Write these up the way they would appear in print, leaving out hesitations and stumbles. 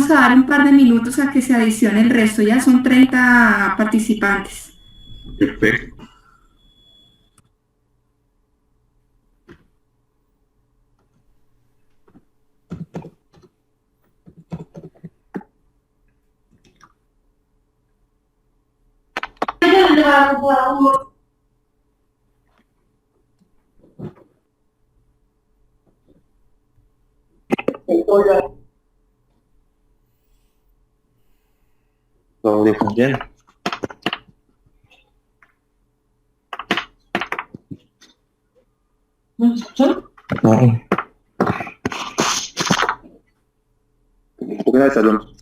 vamos a dar un par de minutos a que se adicione el resto, ya son 30 participantes. Perfecto. ¿Audio funciona? ¿No se escucha? No. ¿Por qué no salón?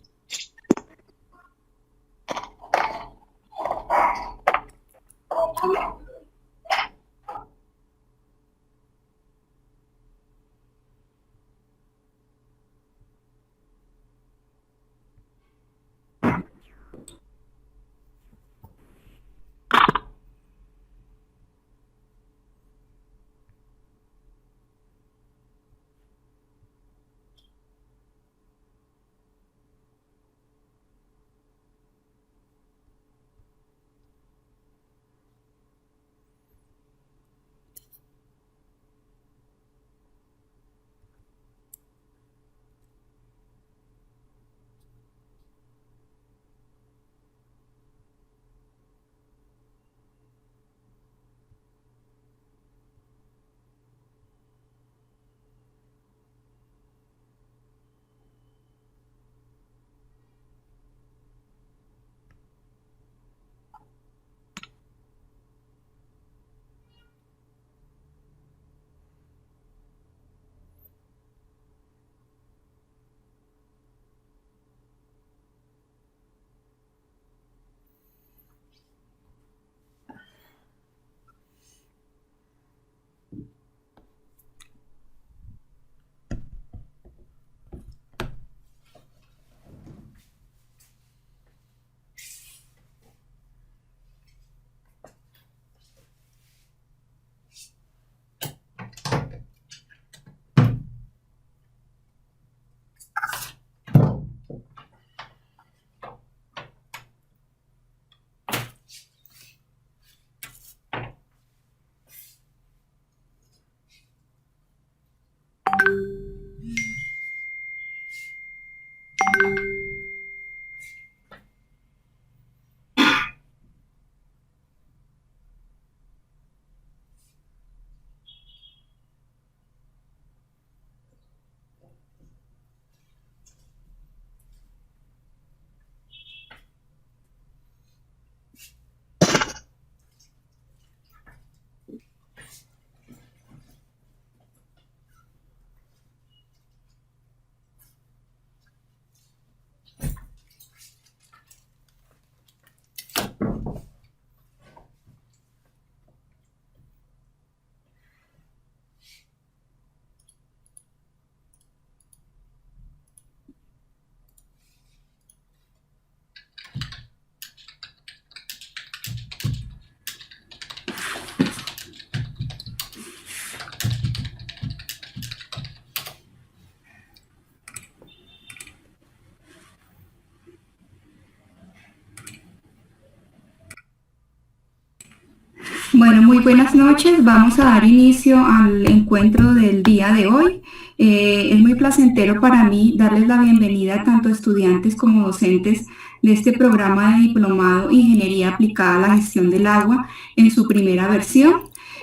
Bueno, muy buenas noches. Vamos a dar inicio al encuentro del día de hoy. Es muy placentero para mí darles la bienvenida tanto a estudiantes como docentes de este programa de diplomado Ingeniería Aplicada a la Gestión del Agua en su primera versión.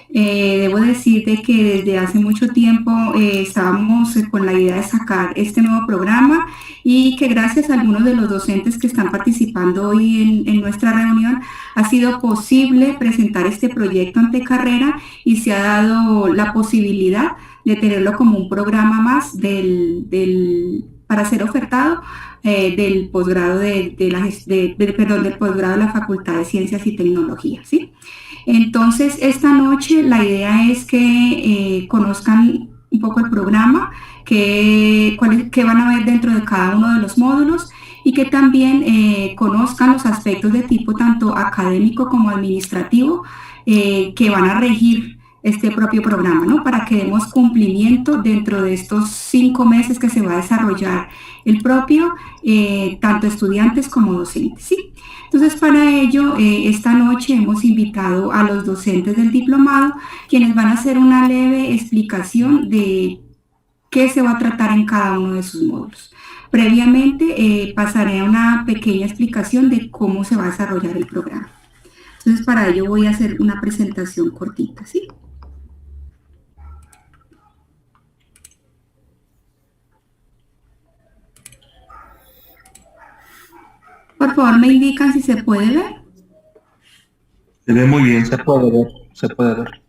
Debo decir de que desde hace mucho tiempo estábamos con la idea de sacar este nuevo programa y que gracias a algunos de los docentes que están participando hoy en nuestra reunión ha sido posible presentar este proyecto ante carrera y se ha dado la posibilidad de tenerlo como un programa más para ser ofertado del posgrado del posgrado de la Facultad de Ciencias y Tecnología, ¿sí? Entonces, esta noche la idea es que conozcan un poco el programa, qué van a ver dentro de cada uno de los módulos y que también conozcan los aspectos de tipo tanto académico como administrativo que van a regir este propio programa, ¿no? Para que demos cumplimiento dentro de estos 5 meses que se va a desarrollar el propio, tanto estudiantes como docentes, ¿sí? Entonces, para ello, esta noche hemos invitado a los docentes del diplomado, quienes van a hacer una leve explicación de qué se va a tratar en cada uno de sus módulos. Previamente, pasaré a una pequeña explicación de cómo se va a desarrollar el programa. Entonces, para ello voy a hacer una presentación cortita, ¿sí? Por favor, me indican si se puede ver. Se ve muy bien, se puede ver, se puede ver.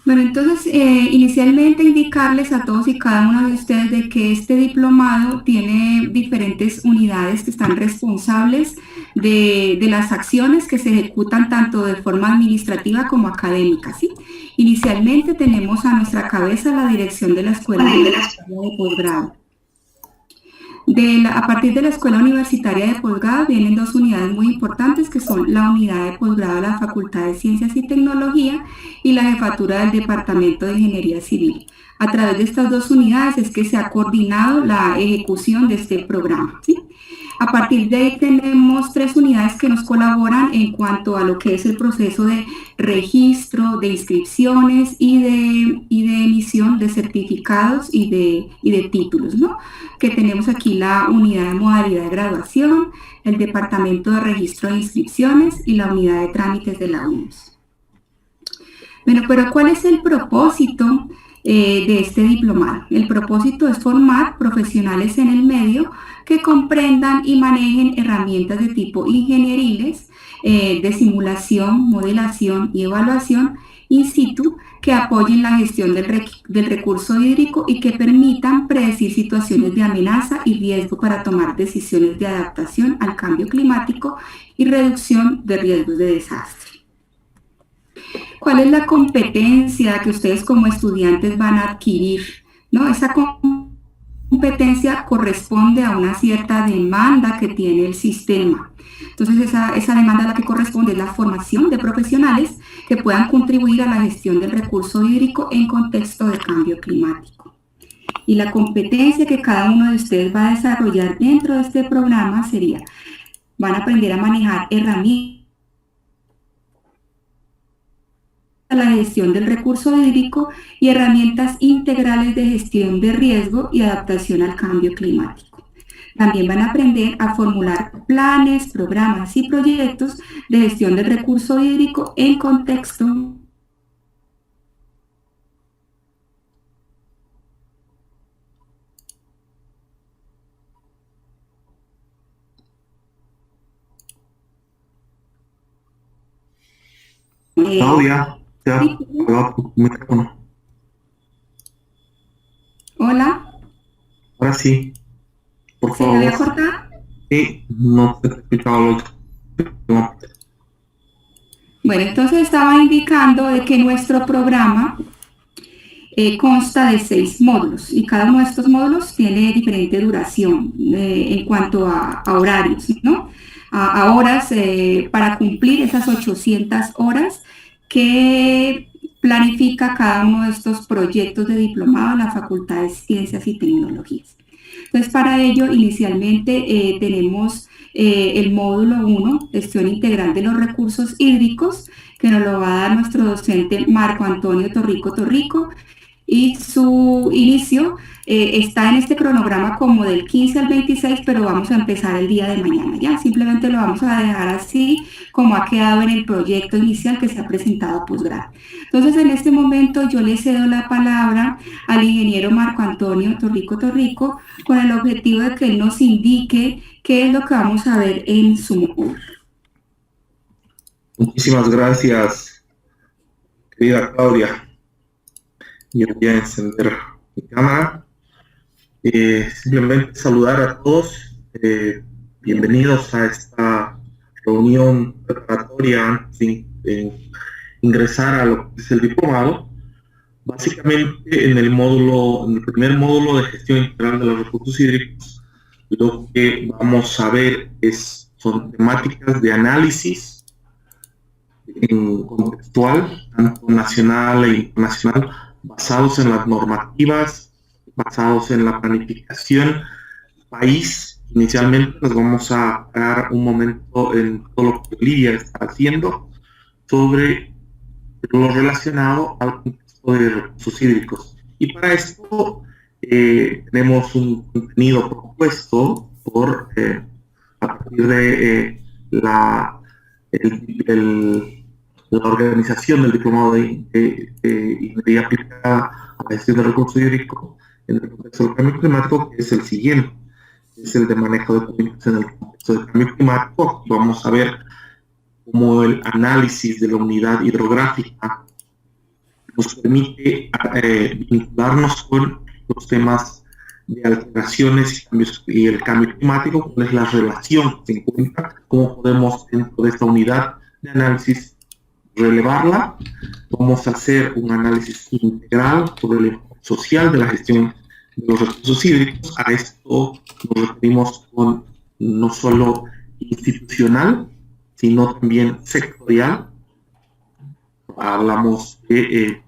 Bueno, entonces, inicialmente indicarles a todos y cada uno de ustedes de que este diplomado tiene diferentes unidades que están responsables de las acciones que se ejecutan tanto de forma administrativa como académica, ¿sí? Inicialmente tenemos a nuestra cabeza la dirección de la Escuela Universitaria de Posgrado. A partir de la Escuela Universitaria de Posgrado vienen dos unidades muy importantes que son la unidad de posgrado de la Facultad de Ciencias y Tecnología y la jefatura del Departamento de Ingeniería Civil. A través de estas dos unidades es que se ha coordinado la ejecución de este programa, ¿sí? A partir de ahí tenemos 3 unidades que nos colaboran en cuanto a lo que es el proceso de registro, de inscripciones y de emisión de certificados y de títulos, ¿no? Que tenemos aquí la unidad de modalidad de graduación, el departamento de registro de inscripciones y la unidad de trámites de la UNES. Bueno, pero ¿cuál es el propósito de este diplomado? El propósito es formar profesionales en el medio que comprendan y manejen herramientas de tipo ingenieriles, de simulación, modelación y evaluación in situ que apoyen la gestión del recurso hídrico y que permitan predecir situaciones de amenaza y riesgo para tomar decisiones de adaptación al cambio climático y reducción de riesgos de desastre. ¿Cuál es la competencia que ustedes como estudiantes van a adquirir? ¿No? Esa competencia corresponde a una cierta demanda que tiene el sistema. Entonces, esa demanda a la que corresponde es la formación de profesionales que puedan contribuir a la gestión del recurso hídrico en contexto de cambio climático. Y la competencia que cada uno de ustedes va a desarrollar dentro de este programa sería, van a aprender a manejar herramientas a la gestión del recurso hídrico y herramientas integrales de gestión de riesgo y adaptación al cambio climático. También van a aprender a formular planes, programas y proyectos de gestión del recurso hídrico en contexto Claudia, te ha apagado tu micrófono. Hola. Ahora sí, por ¿Se favor. me había cortado? Sí, no te he escuchado lo último. Bueno, entonces estaba indicando de que nuestro programa consta de 6 módulos y cada uno de estos módulos tiene diferente duración en cuanto a horarios, ¿no? A horas para cumplir esas 800 horas que planifica cada uno de estos proyectos de diplomado en la Facultad de Ciencias y Tecnologías. Entonces, para ello, inicialmente tenemos el módulo 1, gestión integral de los recursos hídricos, que nos lo va a dar nuestro docente Marco Antonio Torrico, y su inicio está en este cronograma como del 15 al 26, pero vamos a empezar el día de mañana, ¿ya? Simplemente lo vamos a dejar así como ha quedado en el proyecto inicial que se ha presentado a posgrado. Entonces, en este momento yo le cedo la palabra al ingeniero Marco Antonio Torrico, con el objetivo de que él nos indique qué es lo que vamos a ver en su módulo. Muchísimas gracias, querida Claudia. Yo voy a encender mi cámara. Simplemente saludar a todos. Bienvenidos a esta reunión preparatoria antes de ingresar a lo que es el diplomado. Básicamente, en el primer módulo de gestión integral de los recursos hídricos, lo que vamos a ver son temáticas de análisis contextual, tanto nacional e internacional, basados en las normativas, basados en la planificación país. Inicialmente nos vamos a dar un momento en todo lo que Bolivia está haciendo sobre lo relacionado al contexto de recursos hídricos. Y para esto tenemos un contenido propuesto a partir de la organización del Diplomado de Ingeniería Aplicada a la Gestión de Recursos Hídricos en el contexto del cambio climático, que es el siguiente, es el de manejo de cuencas en el contexto del cambio climático. Vamos a ver cómo el análisis de la unidad hidrográfica nos permite vincularnos con los temas de alteraciones y cambios y el cambio climático, cuál es la relación que se encuentra, cómo podemos dentro de esta unidad de análisis relevarla. Vamos a hacer un análisis integral sobre el impacto social de la gestión de los recursos hídricos. A esto nos referimos con no solo institucional, sino también sectorial. Hablamos de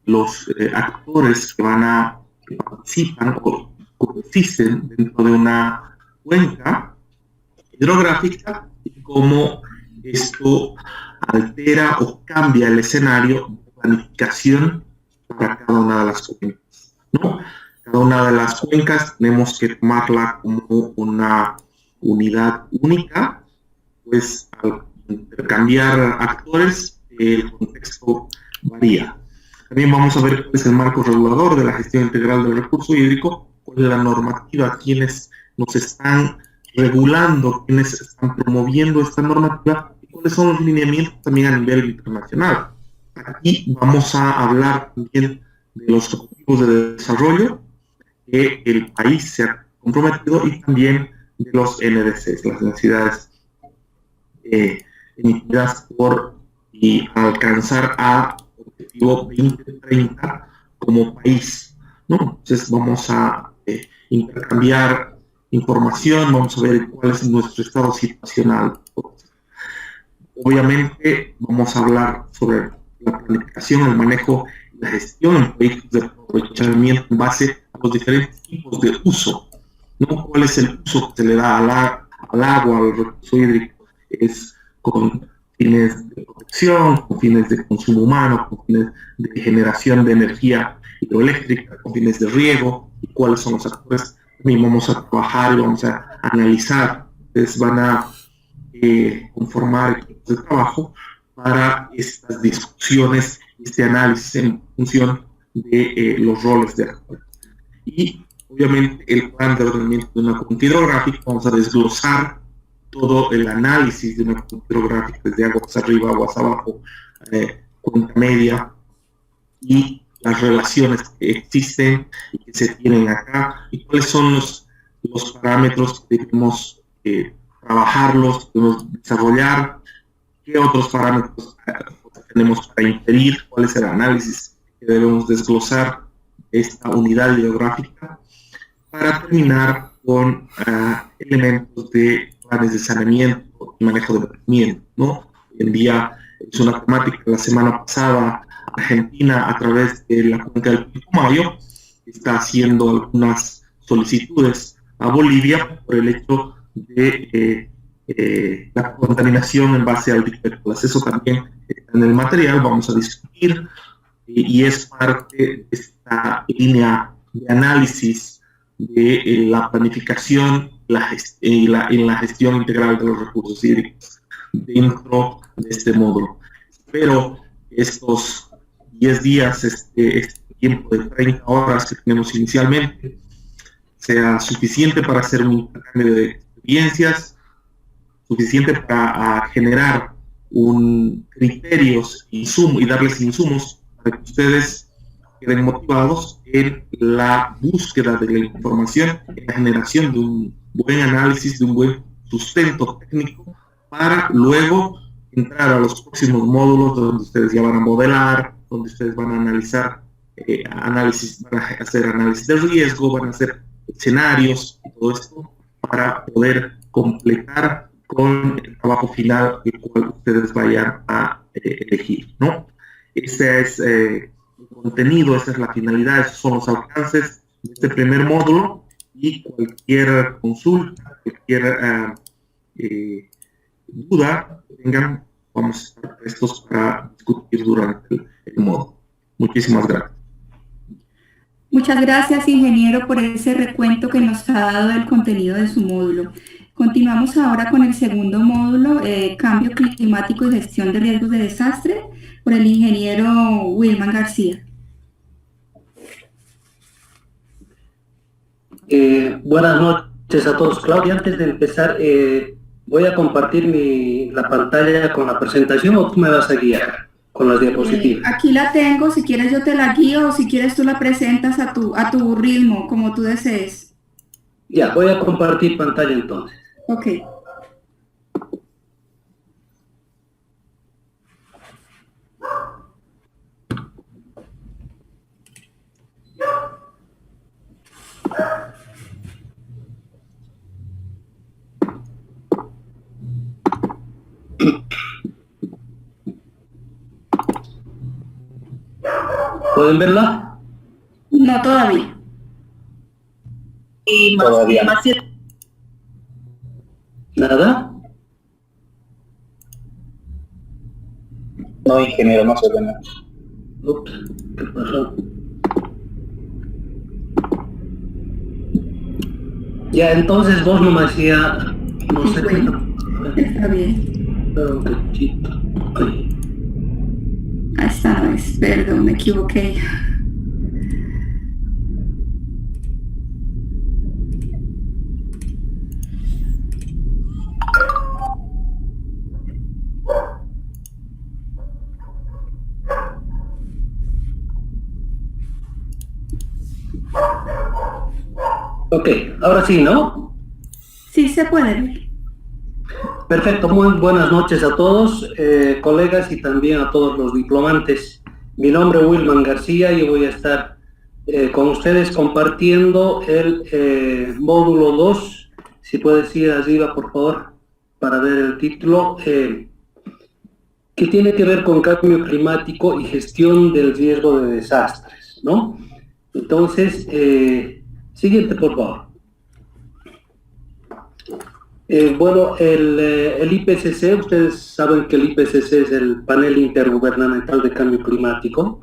los actores que participan o coexisten dentro de una cuenca hidrográfica y cómo esto altera o cambia el escenario de planificación para cada una de las cuencas, ¿no? Cada una de las cuencas tenemos que tomarla como una unidad única, pues al intercambiar actores el contexto varía. También vamos a ver cuál es el marco regulador de la gestión integral del recurso hídrico, cuál es la normativa, quiénes nos están regulando, quiénes están promoviendo esta normativa y cuáles son los lineamientos también a nivel internacional. Aquí vamos a hablar también de los objetivos de desarrollo que el país se ha comprometido y también de los NDCs, las necesidades emitidas y alcanzar a objetivo 2030 como país, ¿no? Entonces vamos a intercambiar información, vamos a ver cuál es nuestro estado situacional. Obviamente vamos a hablar sobre la planificación, el manejo y la gestión en proyectos de aprovechamiento en base a los diferentes tipos de uso, ¿no? ¿Cuál es el uso que se le da al agua, al recurso hídrico? Es con fines de protección, con fines de consumo humano, con fines de generación de energía hidroeléctrica, con fines de riego, y cuáles son los actores. También vamos a trabajar y vamos a analizar. Ustedes van a conformar equipos de trabajo para estas discusiones, este análisis en función de los roles de actores. Y obviamente el plan de ordenamiento de una cuenca hidrográfica, vamos a desglosar todo el análisis de una cuenca hidrográfica desde aguas arriba, aguas abajo, cuenca media y las relaciones que existen y que se tienen acá y cuáles son los parámetros que debemos trabajarlos, debemos desarrollar, qué otros parámetros tenemos para inferir, cuál es el análisis que debemos desglosar esta unidad hidrográfica para terminar con elementos de planes de saneamiento y manejo de vertimiento, ¿no? Hoy en día es una temática. La semana pasada Argentina, a través de la cuenca del Pilcomayo, está haciendo algunas solicitudes a Bolivia por el hecho de la contaminación en base al dictérculas. Eso también está en el material, vamos a discutir y es parte de esta línea de análisis de la planificación en la gestión integral de los recursos hídricos dentro de este módulo. Espero que estos 10 días, este tiempo de 30 horas que tenemos inicialmente, sea suficiente para hacer un intercambio de experiencias, suficiente para generar criterios y darles insumos para que ustedes queden motivados en la búsqueda de la información, en la generación de un buen análisis, de un buen sustento técnico, para luego entrar a los próximos módulos donde ustedes ya van a modelar, donde ustedes van a analizar van a hacer análisis de riesgo, van a hacer escenarios y todo esto para poder completar con el trabajo final el cual ustedes vayan a elegir, ¿no? Ese es el contenido, esa es la finalidad, esos son los alcances de este primer módulo, y cualquier consulta, cualquier duda que tengan, vamos a estar prestos para discutir durante el módulo. Muchísimas gracias. Muchas gracias, ingeniero, por ese recuento que nos ha dado del contenido de su módulo. Continuamos ahora con el segundo módulo, Cambio Climático y Gestión de Riesgos de Desastre, por el ingeniero Wilman García. Buenas noches a todos. Claudia, antes de empezar, voy a compartir la pantalla con la presentación, ¿o tú me vas a guiar con las diapositivas? Aquí la tengo, si quieres yo te la guío, o si quieres tú la presentas a tu ritmo, como tú desees. Ya, voy a compartir pantalla entonces. Ok. ¿Pueden verla? No, todavía. Y más, Todavía. más ¿Nada? No, ingeniero, no se ve nada. Ups, ¿qué pasó? Ya, entonces vos nomás ya, no sé qué. Está bien. Pero un cachito. Ay. Esta no es, perdón, me equivoqué. Ok, ahora sí, ¿no? Sí, se puede ver. Perfecto, muy buenas noches a todos, colegas, y también a todos los diplomantes. Mi nombre es Wilman García y voy a estar con ustedes compartiendo el módulo 2. Si puedes ir arriba, por favor, para ver el título, que tiene que ver con cambio climático y gestión del riesgo de desastres, ¿no? Entonces, siguiente, por favor. Bueno, el IPCC, ustedes saben que el IPCC es el Panel Intergubernamental de Cambio Climático,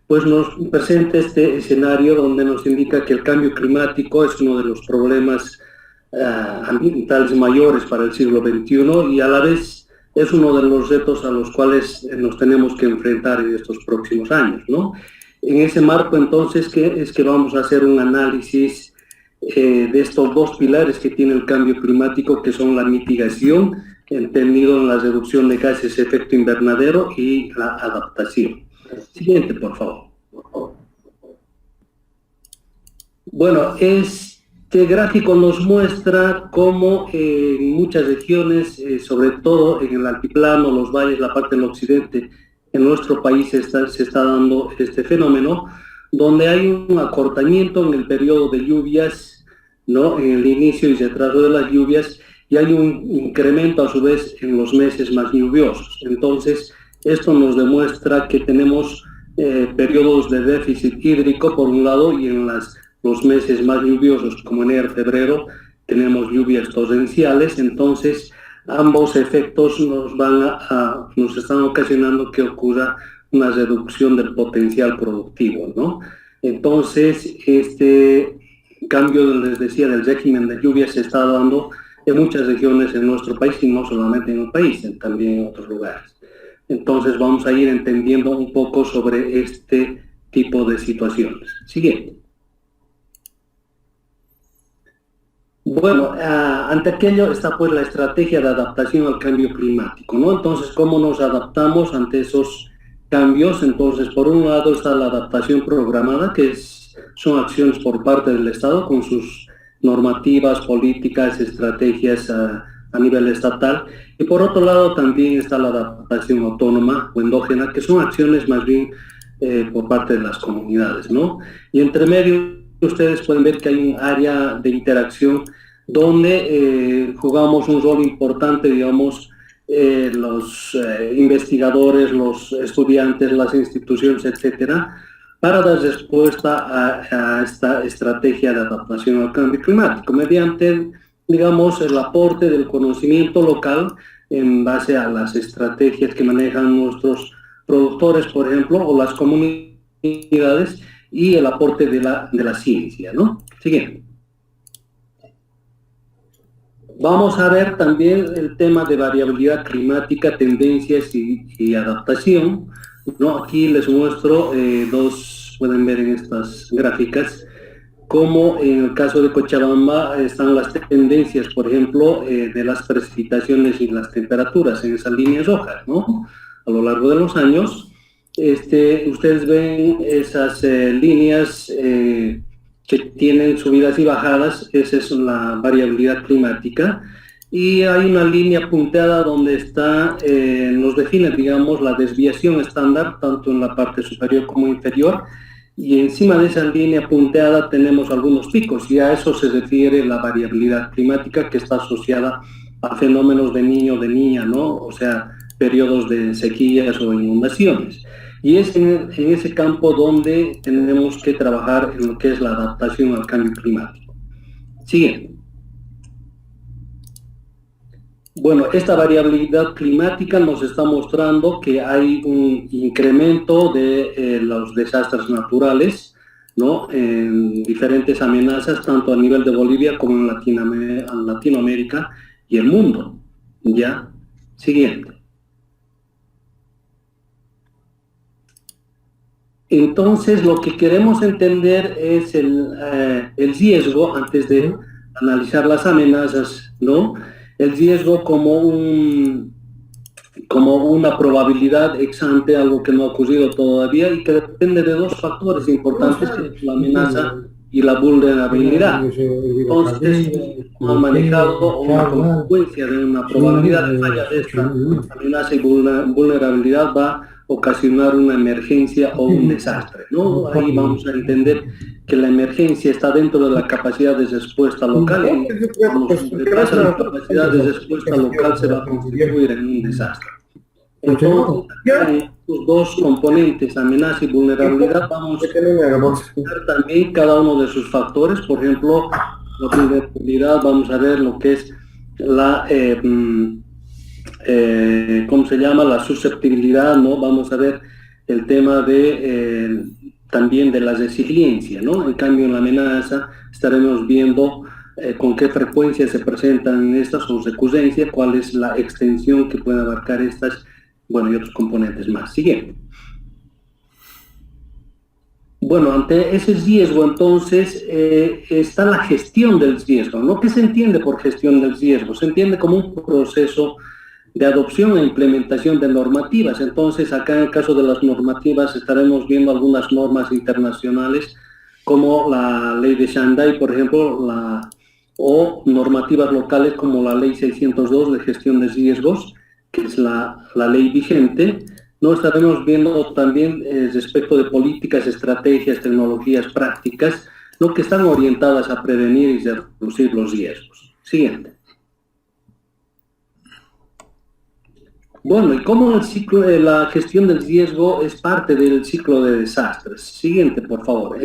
pues nos presenta este escenario donde nos indica que el cambio climático es uno de los problemas ambientales mayores para el siglo XXI, y a la vez es uno de los retos a los cuales nos tenemos que enfrentar en estos próximos años, ¿no? En ese marco, entonces, que vamos a hacer un análisis de estos dos pilares que tiene el cambio climático, que son la mitigación, entendido en la reducción de gases de efecto invernadero, y la adaptación. Siguiente, por favor. Bueno, este gráfico nos muestra cómo en muchas regiones, sobre todo en el altiplano, los valles, la parte del occidente, en nuestro país se está dando este fenómeno, donde hay un acortamiento en el periodo de lluvias, ¿no? En el inicio y retraso de las lluvias, y hay un incremento a su vez en los meses más lluviosos. Entonces, esto nos demuestra que tenemos periodos de déficit hídrico por un lado, y en los meses más lluviosos, como enero, febrero, tenemos lluvias torrenciales. Entonces, ambos efectos nos están ocasionando que ocurra una reducción del potencial productivo, ¿no? Entonces, este cambio, les decía, del régimen de lluvia se está dando en muchas regiones en nuestro país, y no solamente en el país, también en otros lugares. Entonces vamos a ir entendiendo un poco sobre este tipo de situaciones. Siguiente. Bueno, ante aquello está pues la estrategia de adaptación al cambio climático, ¿no? Entonces, ¿cómo nos adaptamos ante esos cambios? Entonces, por un lado está la adaptación programada, que son acciones por parte del Estado con sus normativas, políticas, estrategias a nivel estatal. Y por otro lado también está la adaptación autónoma o endógena, que son acciones más bien por parte de las comunidades, ¿no? Y entre medio ustedes pueden ver que hay un área de interacción donde jugamos un rol importante, digamos, los investigadores, los estudiantes, las instituciones, etcétera, para dar respuesta a esta estrategia de adaptación al cambio climático mediante, digamos, el aporte del conocimiento local en base a las estrategias que manejan nuestros productores, por ejemplo, o las comunidades, y el aporte de la ciencia, ¿no? Siguiente. Vamos a ver también el tema de variabilidad climática, tendencias y adaptación, ¿no? Aquí les muestro dos, pueden ver en estas gráficas, como en el caso de Cochabamba están las tendencias, por ejemplo, de las precipitaciones y las temperaturas en esas líneas rojas, ¿no? A lo largo de los años, ustedes ven esas líneas que tienen subidas y bajadas, esa es la variabilidad climática, y hay una línea punteada donde está, nos define, digamos, la desviación estándar, tanto en la parte superior como inferior, y encima de esa línea punteada tenemos algunos picos, y a eso se refiere la variabilidad climática, que está asociada a fenómenos de niño, de niña, ¿no? O sea, periodos de sequías o inundaciones. Y es en ese campo donde tenemos que trabajar en lo que es la adaptación al cambio climático. Siguiente. Bueno, esta variabilidad climática nos está mostrando que hay un incremento de los desastres naturales, ¿no? En diferentes amenazas, tanto a nivel de Bolivia como en Latinoamérica y el mundo. ¿Ya? Siguiente. Entonces, lo que queremos entender es el riesgo, antes de analizar las amenazas, ¿no? El riesgo como una probabilidad ex ante, algo que no ha ocurrido todavía y que depende de dos factores importantes, que es la amenaza y la vulnerabilidad. Entonces, han manejado una consecuencia de una probabilidad de falla de esta amenaza y vulnerabilidad va a ocasionar una emergencia o un desastre, ¿no? Ahí vamos a entender que la emergencia está dentro de la capacidad de respuesta local y cuando sobrepasa la capacidad de respuesta local se va a constituir en un desastre. Entonces, estos dos componentes, amenaza y vulnerabilidad, vamos a ver también cada uno de sus factores. Por ejemplo, la vulnerabilidad, vamos a ver lo que es la, ¿cómo se llama? La susceptibilidad, ¿no? Vamos a ver el tema de también de la resiliencia, ¿no? En cambio, en la amenaza estaremos viendo con qué frecuencia se presentan estas o recurrencia, cuál es la extensión que pueden abarcar estas, bueno, y otros componentes más. Siguiente. Bueno, ante ese riesgo, entonces, está la gestión del riesgo, ¿no? ¿Qué se entiende por gestión del riesgo? Se entiende como un proceso de adopción e implementación de normativas. Entonces, acá en el caso de las normativas estaremos viendo algunas normas internacionales como la ley de Shanghái, por ejemplo, o normativas locales como la ley 602 de gestión de riesgos, que es la ley vigente. No estaremos viendo también respecto de políticas, estrategias, tecnologías, prácticas, lo que están orientadas a prevenir y reducir los riesgos. Siguiente. Bueno, y cómo el ciclo de la gestión del riesgo es parte del ciclo de desastres. Siguiente, por favor.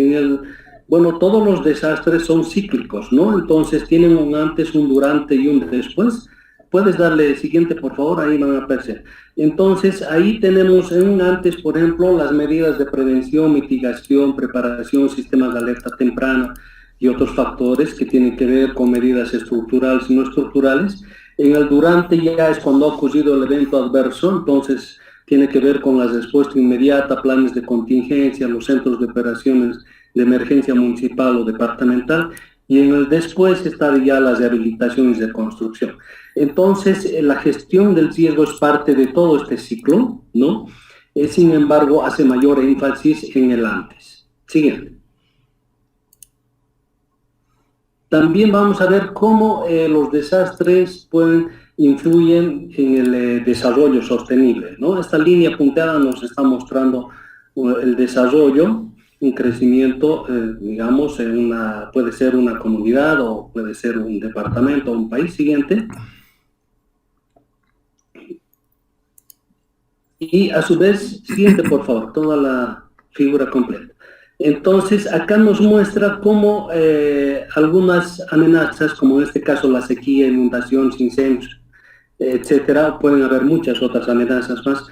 Bueno, todos los desastres son cíclicos, ¿no? Entonces tienen un antes, un durante y un después. Puedes darle siguiente, por favor, ahí van a aparecer. Entonces, ahí tenemos en un antes, por ejemplo, las medidas de prevención, mitigación, preparación, sistemas de alerta temprana y otros factores que tienen que ver con medidas estructurales y no estructurales. En el durante ya es cuando ha ocurrido el evento adverso, entonces tiene que ver con la respuesta inmediata, planes de contingencia, los centros de operaciones de emergencia municipal o departamental, y en el después está ya la rehabilitación y reconstrucción. Entonces, la gestión del riesgo es parte de todo este ciclo, ¿no? Sin embargo, hace mayor énfasis en el antes. Siguiente. También vamos a ver cómo los desastres influyen en el desarrollo sostenible, ¿no? Esta línea punteada nos está mostrando el desarrollo, un crecimiento, digamos, puede ser una comunidad o puede ser un departamento o un país. Siguiente. Y a su vez, siguiente por favor, toda la figura completa. Entonces, acá nos muestra cómo algunas amenazas, como en este caso la sequía, inundación, incendios, etcétera, pueden haber muchas otras amenazas más,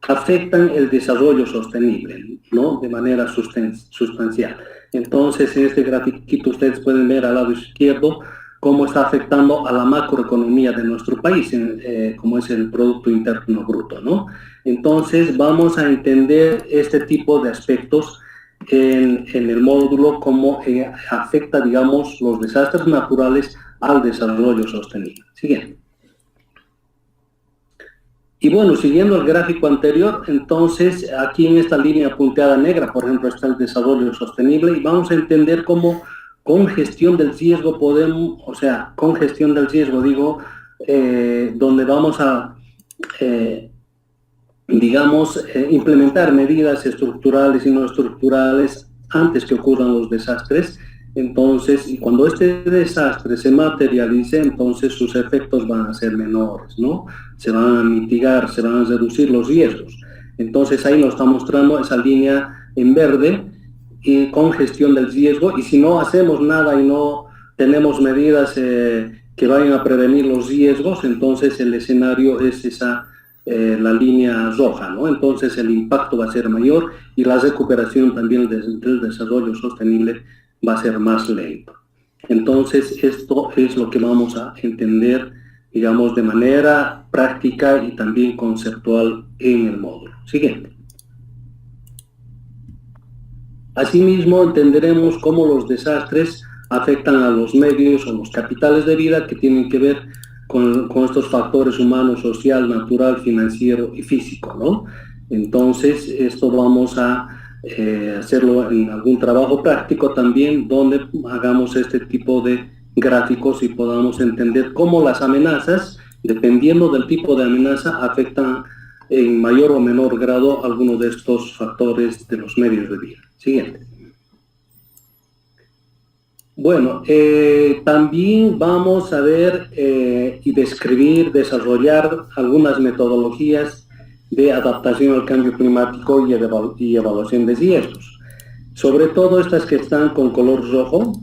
afectan el desarrollo sostenible, ¿no? De manera sustancial. Entonces, en este grafiquito ustedes pueden ver al lado izquierdo cómo está afectando a la macroeconomía de nuestro país, como es el Producto Interno Bruto, ¿no? Entonces, vamos a entender este tipo de aspectos en el módulo, cómo afecta, digamos, los desastres naturales al desarrollo sostenible. Siguiente. Y bueno, siguiendo el gráfico anterior, entonces aquí en esta línea punteada negra, por ejemplo, está el desarrollo sostenible y vamos a entender cómo con gestión del riesgo podemos, o sea, con gestión del riesgo digo, donde vamos a, digamos, implementar medidas estructurales y no estructurales antes que ocurran los desastres. Entonces, y cuando este desastre se materialice, entonces sus efectos van a ser menores, ¿no? Se van a mitigar, se van a reducir los riesgos. Entonces ahí nos está mostrando esa línea en verde y con gestión del riesgo, y si no hacemos nada y no tenemos medidas que vayan a prevenir los riesgos, entonces el escenario es esa, la línea roja, ¿no? Entonces el impacto va a ser mayor y la recuperación también del desarrollo sostenible va a ser más lento. Entonces, esto es lo que vamos a entender, digamos, de manera práctica y también conceptual en el módulo. Siguiente. Asimismo, entenderemos cómo los desastres afectan a los medios o los capitales de vida que tienen que ver con estos factores humanos, social, natural, financiero y físico, ¿no? Entonces, esto vamos a hacerlo en algún trabajo práctico también, donde hagamos este tipo de gráficos y podamos entender cómo las amenazas, dependiendo del tipo de amenaza, afectan en mayor o menor grado algunos de estos factores de los medios de vida. Siguiente. Bueno, también vamos a ver y describir, desarrollar algunas metodologías de adaptación al cambio climático y evaluación de riesgos. Sobre todo estas que están con color rojo,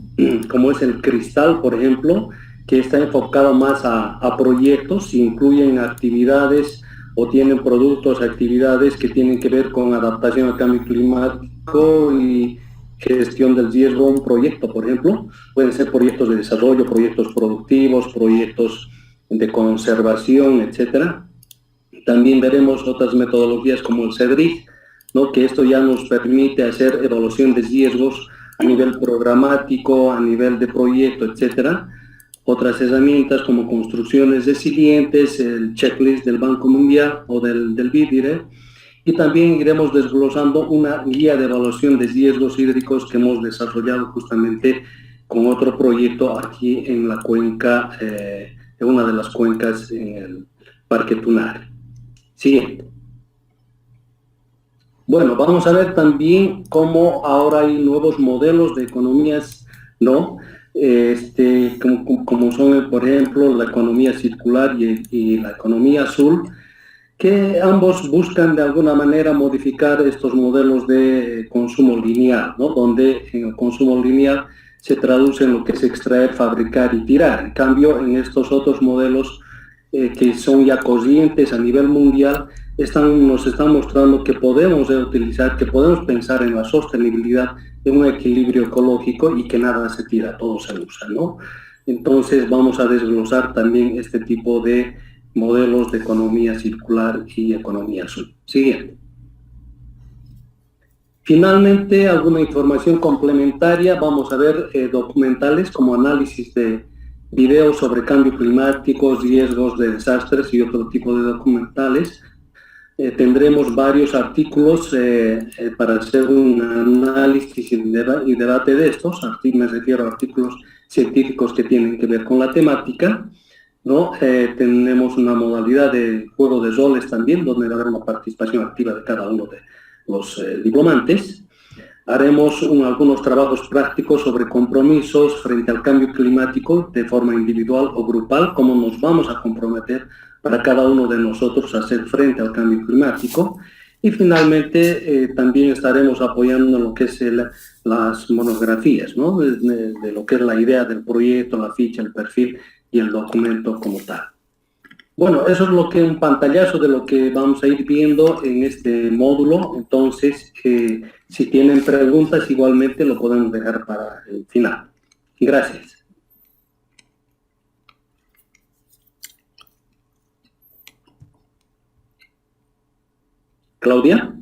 como es el cristal, por ejemplo, que está enfocado más a proyectos, incluyen actividades o tienen productos, actividades que tienen que ver con adaptación al cambio climático y gestión del riesgo. Un proyecto, por ejemplo, pueden ser proyectos de desarrollo, proyectos productivos, proyectos de conservación, etcétera. También veremos otras metodologías como el CEDRIC, ¿no? Que esto ya nos permite hacer evaluación de riesgos a nivel programático, a nivel de proyecto, etcétera. Otras herramientas como construcciones resilientes, el checklist del Banco Mundial o del BID, y también iremos desglosando una guía de evaluación de riesgos hídricos que hemos desarrollado justamente con otro proyecto aquí en la cuenca, en una de las cuencas en el Parque Tunare. Siguiente. Bueno, vamos a ver también cómo ahora hay nuevos modelos de economías, ¿no? Como son, por ejemplo, la economía circular y la economía azul, que ambos buscan de alguna manera modificar estos modelos de consumo lineal, ¿no? Donde en el consumo lineal se traduce en lo que es extraer, fabricar y tirar. En cambio, en estos otros modelos que son ya corrientes a nivel mundial, nos están mostrando que podemos utilizar, que podemos pensar en la sostenibilidad, en un equilibrio ecológico y que nada se tira, todo se usa, ¿no? Entonces vamos a desglosar también este tipo de modelos de economía circular y economía azul. Siguiente. Finalmente, alguna información complementaria. Vamos a ver documentales como análisis de videos sobre cambio climático, riesgos de desastres y otro tipo de documentales. Tendremos varios artículos para hacer un análisis y debate de estos. Me refiero a artículos científicos que tienen que ver con la temática, ¿no? Tenemos una modalidad de juego de roles también, donde va a haber una participación activa de cada uno de los diplomantes. Haremos algunos trabajos prácticos sobre compromisos frente al cambio climático de forma individual o grupal, cómo nos vamos a comprometer para cada uno de nosotros hacer frente al cambio climático. Y finalmente también estaremos apoyando lo que es las monografías, ¿no? De lo que es la idea del proyecto, la ficha, el perfil y el documento como tal. Bueno, eso es lo que un pantallazo de lo que vamos a ir viendo en este módulo. Entonces, si tienen preguntas, igualmente lo podemos dejar para el final. Gracias. Claudia.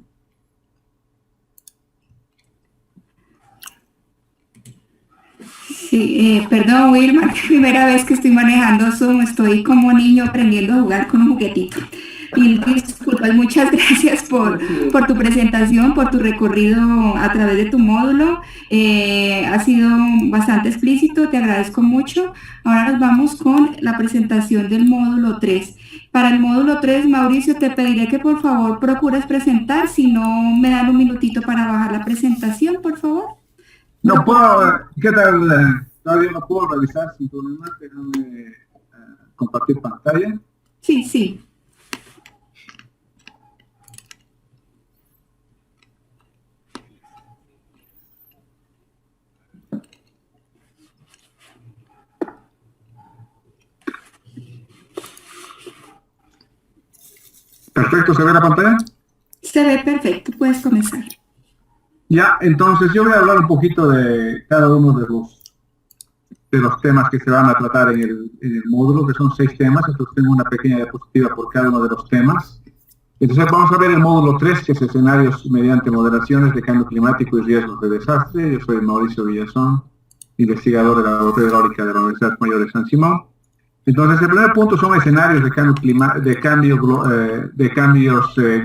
Sí, perdón, Wilmar, primera vez que estoy manejando Zoom, estoy como niño aprendiendo a jugar con un juguetito. Y disculpas, muchas gracias por tu presentación, por tu recorrido a través de tu módulo. Ha sido bastante explícito, te agradezco mucho. Ahora nos vamos con la presentación del módulo 3. Para el módulo 3, Mauricio, te pediré que por favor procures presentar, si no me dan un minutito para bajar la presentación, por favor. No puedo, ¿qué tal? Todavía no puedo revisar sin problema, déjame compartir pantalla. Sí, sí. Perfecto, ¿se ve la pantalla? Se ve perfecto, puedes comenzar. Ya, entonces yo voy a hablar un poquito de cada uno de los temas que se van a tratar en el módulo, que son 6 temas. Entonces tengo una pequeña diapositiva por cada uno de los temas. Entonces vamos a ver el módulo 3, que es escenarios mediante modelaciones de cambio climático y riesgos de desastre. Yo soy Mauricio Villazón, investigador de la Laboratorio Hidráulica de la Universidad Mayor de San Simón. Entonces, el primer punto son escenarios de cambios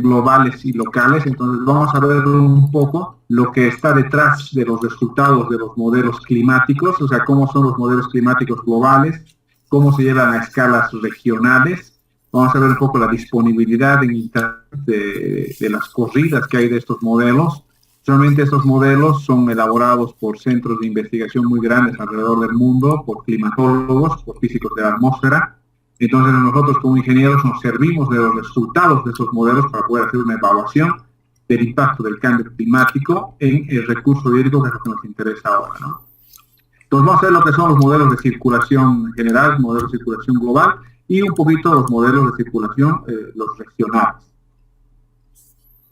globales y locales. Entonces, vamos a ver un poco lo que está detrás de los resultados de los modelos climáticos, o sea, cómo son los modelos climáticos globales, cómo se llevan a escalas regionales. Vamos a ver un poco la disponibilidad en Internet de las corridas que hay de estos modelos. Solamente estos modelos son elaborados por centros de investigación muy grandes alrededor del mundo, por climatólogos, por físicos de la atmósfera. Entonces nosotros como ingenieros nos servimos de los resultados de esos modelos para poder hacer una evaluación del impacto del cambio climático en el recurso hídrico, que es lo que nos interesa ahora, ¿no? Entonces vamos a ver lo que son los modelos de circulación general, modelos de circulación global y un poquito los modelos de circulación, los regionales.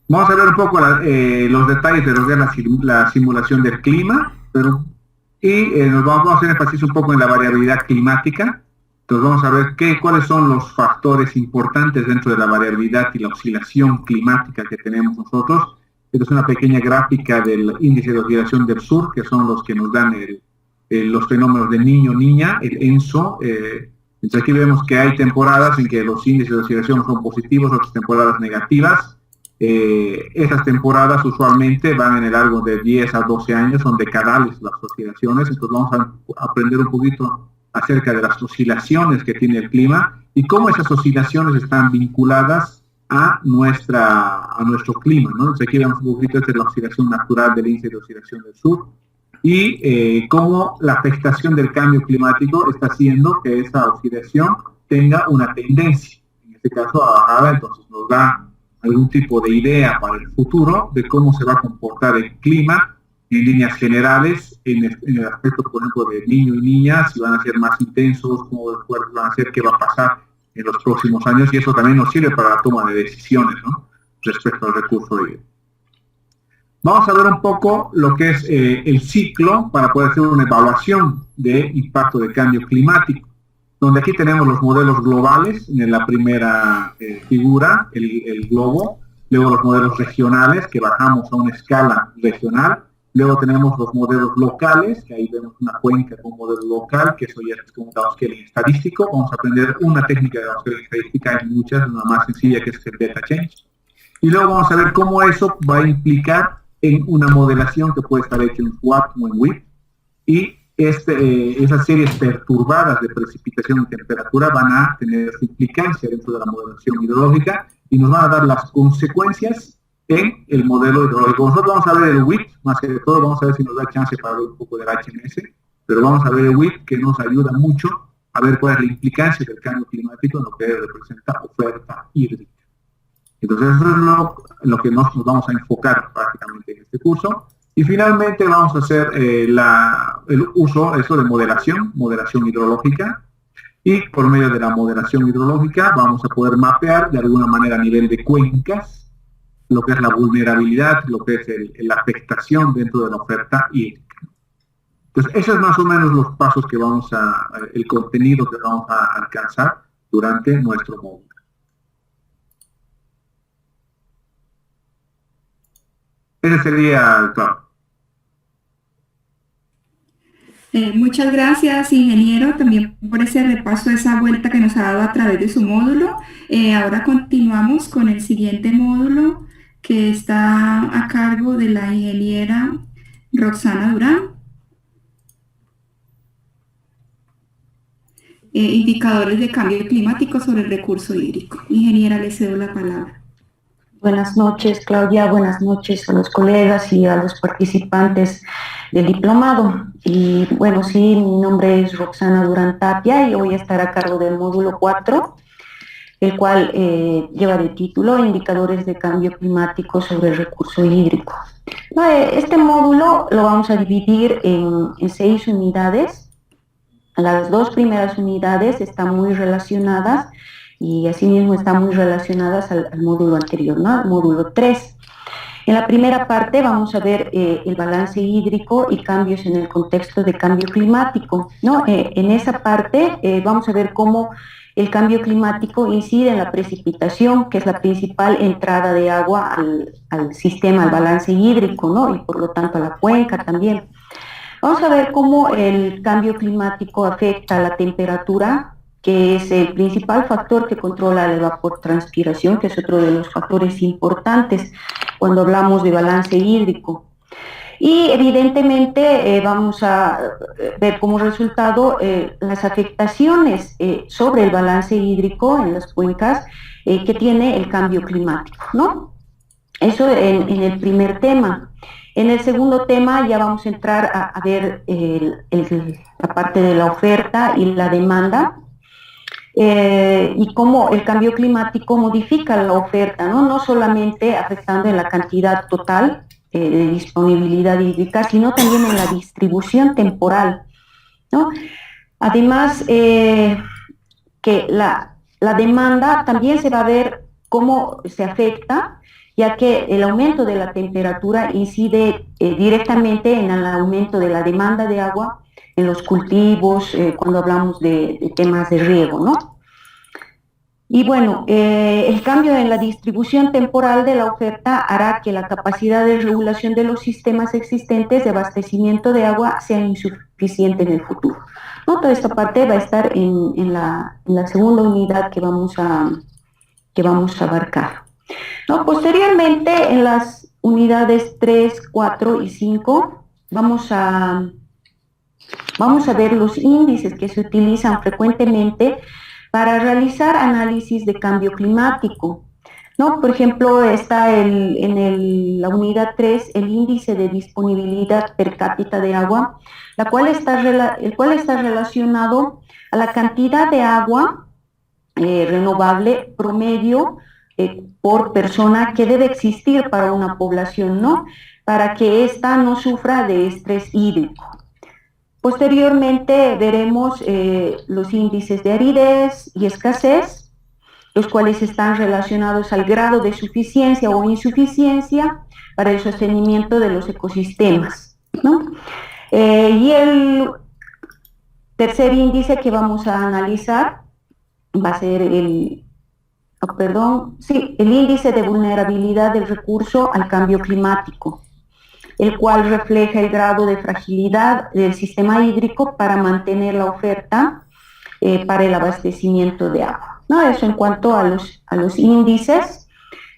Vamos a ver un poco los detalles de lo que es la simulación del clima, nos vamos a hacer énfasis un poco en la variabilidad climática. Entonces vamos a ver cuáles son los factores importantes dentro de la variabilidad y la oscilación climática que tenemos nosotros. Esta es una pequeña gráfica del índice de oscilación del sur, que son los que nos dan los fenómenos de niño-niña, el ENSO. Entonces aquí vemos que hay temporadas en que los índices de oscilación son positivos, otras temporadas negativas. Esas temporadas usualmente van en el largo de 10 a 12 años, son decadales las oscilaciones. Entonces vamos a aprender un poquito acerca de las oscilaciones que tiene el clima y cómo esas oscilaciones están vinculadas a nuestro clima, ¿no? Entonces aquí vemos un poquito de la oscilación natural del índice de oscilación del sur y cómo la afectación del cambio climático está haciendo que esa oscilación tenga una tendencia, en este caso a bajada. Entonces nos da algún tipo de idea para el futuro de cómo se va a comportar el clima en líneas generales, en el aspecto, por ejemplo, de niño y niña, si van a ser más intensos, cómo van a ser, qué va a pasar en los próximos años, y eso también nos sirve para la toma de decisiones, ¿no?, respecto al recurso hídrico. Vamos a ver un poco lo que es el ciclo para poder hacer una evaluación de impacto de cambio climático, donde aquí tenemos los modelos globales, en la primera figura, el globo, luego los modelos regionales, que bajamos a una escala regional, luego tenemos los modelos locales, que ahí vemos una cuenca con un modelo local, que eso ya es como un downscaling estadístico. Vamos a aprender una técnica de downscaling estadística, hay muchas, una más sencilla que es el data change. Y luego vamos a ver cómo eso va a implicar en una modelación que puede estar hecha en SWAT o en WIP, y esas series perturbadas de precipitación y temperatura van a tener su implicancia dentro de la modelación hidrológica y nos van a dar las consecuencias en el modelo hidrológico. Nosotros vamos a ver el WIP, más que todo vamos a ver si nos da chance para ver un poco del HMS, pero vamos a ver el WIP, que nos ayuda mucho a ver cuál es la implicancia del cambio climático en lo que representa oferta hídrica. Entonces eso es lo que nos vamos a enfocar prácticamente en este curso. Y finalmente vamos a hacer el uso de moderación hidrológica. Y por medio de la moderación hidrológica vamos a poder mapear de alguna manera a nivel de cuencas lo que es la vulnerabilidad, lo que es la afectación dentro de la oferta hídrica. Entonces, esos es más o menos los pasos que el contenido que vamos a alcanzar durante nuestro módulo. Ese sería, claro. Muchas gracias, ingeniero, también por ese repaso, esa vuelta que nos ha dado a través de su módulo. Ahora continuamos con el siguiente módulo que está a cargo de la ingeniera Roxana Durán. Indicadores de cambio climático sobre el recurso hídrico. Ingeniera, le cedo la palabra. Buenas noches, Claudia. Buenas noches a los colegas y a los participantes del diplomado. Y bueno, sí, mi nombre es Roxana Durán Tapia y voy a estar a cargo del módulo 4, el cual lleva de título Indicadores de cambio climático sobre el recurso hídrico. Este módulo lo vamos a dividir en 6 unidades. Las 2 primeras unidades están muy relacionadas y asimismo están muy relacionadas al módulo anterior, ¿no? Al módulo 3. En la primera parte vamos a ver el balance hídrico y cambios en el contexto de cambio climático, ¿no? En esa parte vamos a ver cómo el cambio climático incide en la precipitación, que es la principal entrada de agua al sistema, al balance hídrico, ¿no? Y por lo tanto a la cuenca también. Vamos a ver cómo el cambio climático afecta a la temperatura, que es el principal factor que controla la evapotranspiración, que es otro de los factores importantes cuando hablamos de balance hídrico. Y evidentemente vamos a ver como resultado las afectaciones sobre el balance hídrico en las cuencas que tiene el cambio climático, ¿no? Eso en el primer tema. En el segundo tema ya vamos a entrar a ver la parte de la oferta y la demanda, y cómo el cambio climático modifica la oferta, no solamente afectando en la cantidad total de disponibilidad hídrica, sino también en la distribución temporal, ¿no? Además, que la demanda también se va a ver cómo se afecta, ya que el aumento de la temperatura incide directamente en el aumento de la demanda de agua en los cultivos, cuando hablamos de temas de riego, ¿no? Y bueno, el cambio en la distribución temporal de la oferta hará que la capacidad de regulación de los sistemas existentes de abastecimiento de agua sea insuficiente en el futuro, ¿no? Toda esta parte va a estar en la segunda unidad que vamos a abarcar, ¿no? Posteriormente, en las unidades 3, 4 y 5, vamos a ver los índices que se utilizan frecuentemente para realizar análisis de cambio climático, ¿no? Por ejemplo, está la unidad 3 el índice de disponibilidad per cápita de agua, el cual está relacionado a la cantidad de agua renovable promedio por persona que debe existir para una población, ¿no? Para que ésta no sufra de estrés hídrico. Posteriormente veremos los índices de aridez y escasez, los cuales están relacionados al grado de suficiencia o insuficiencia para el sostenimiento de los ecosistemas, ¿no? Y el tercer índice que vamos a analizar va a ser el índice de vulnerabilidad del recurso al cambio climático, el cual refleja el grado de fragilidad del sistema hídrico para mantener la oferta para el abastecimiento de agua, ¿no? Eso en cuanto a los índices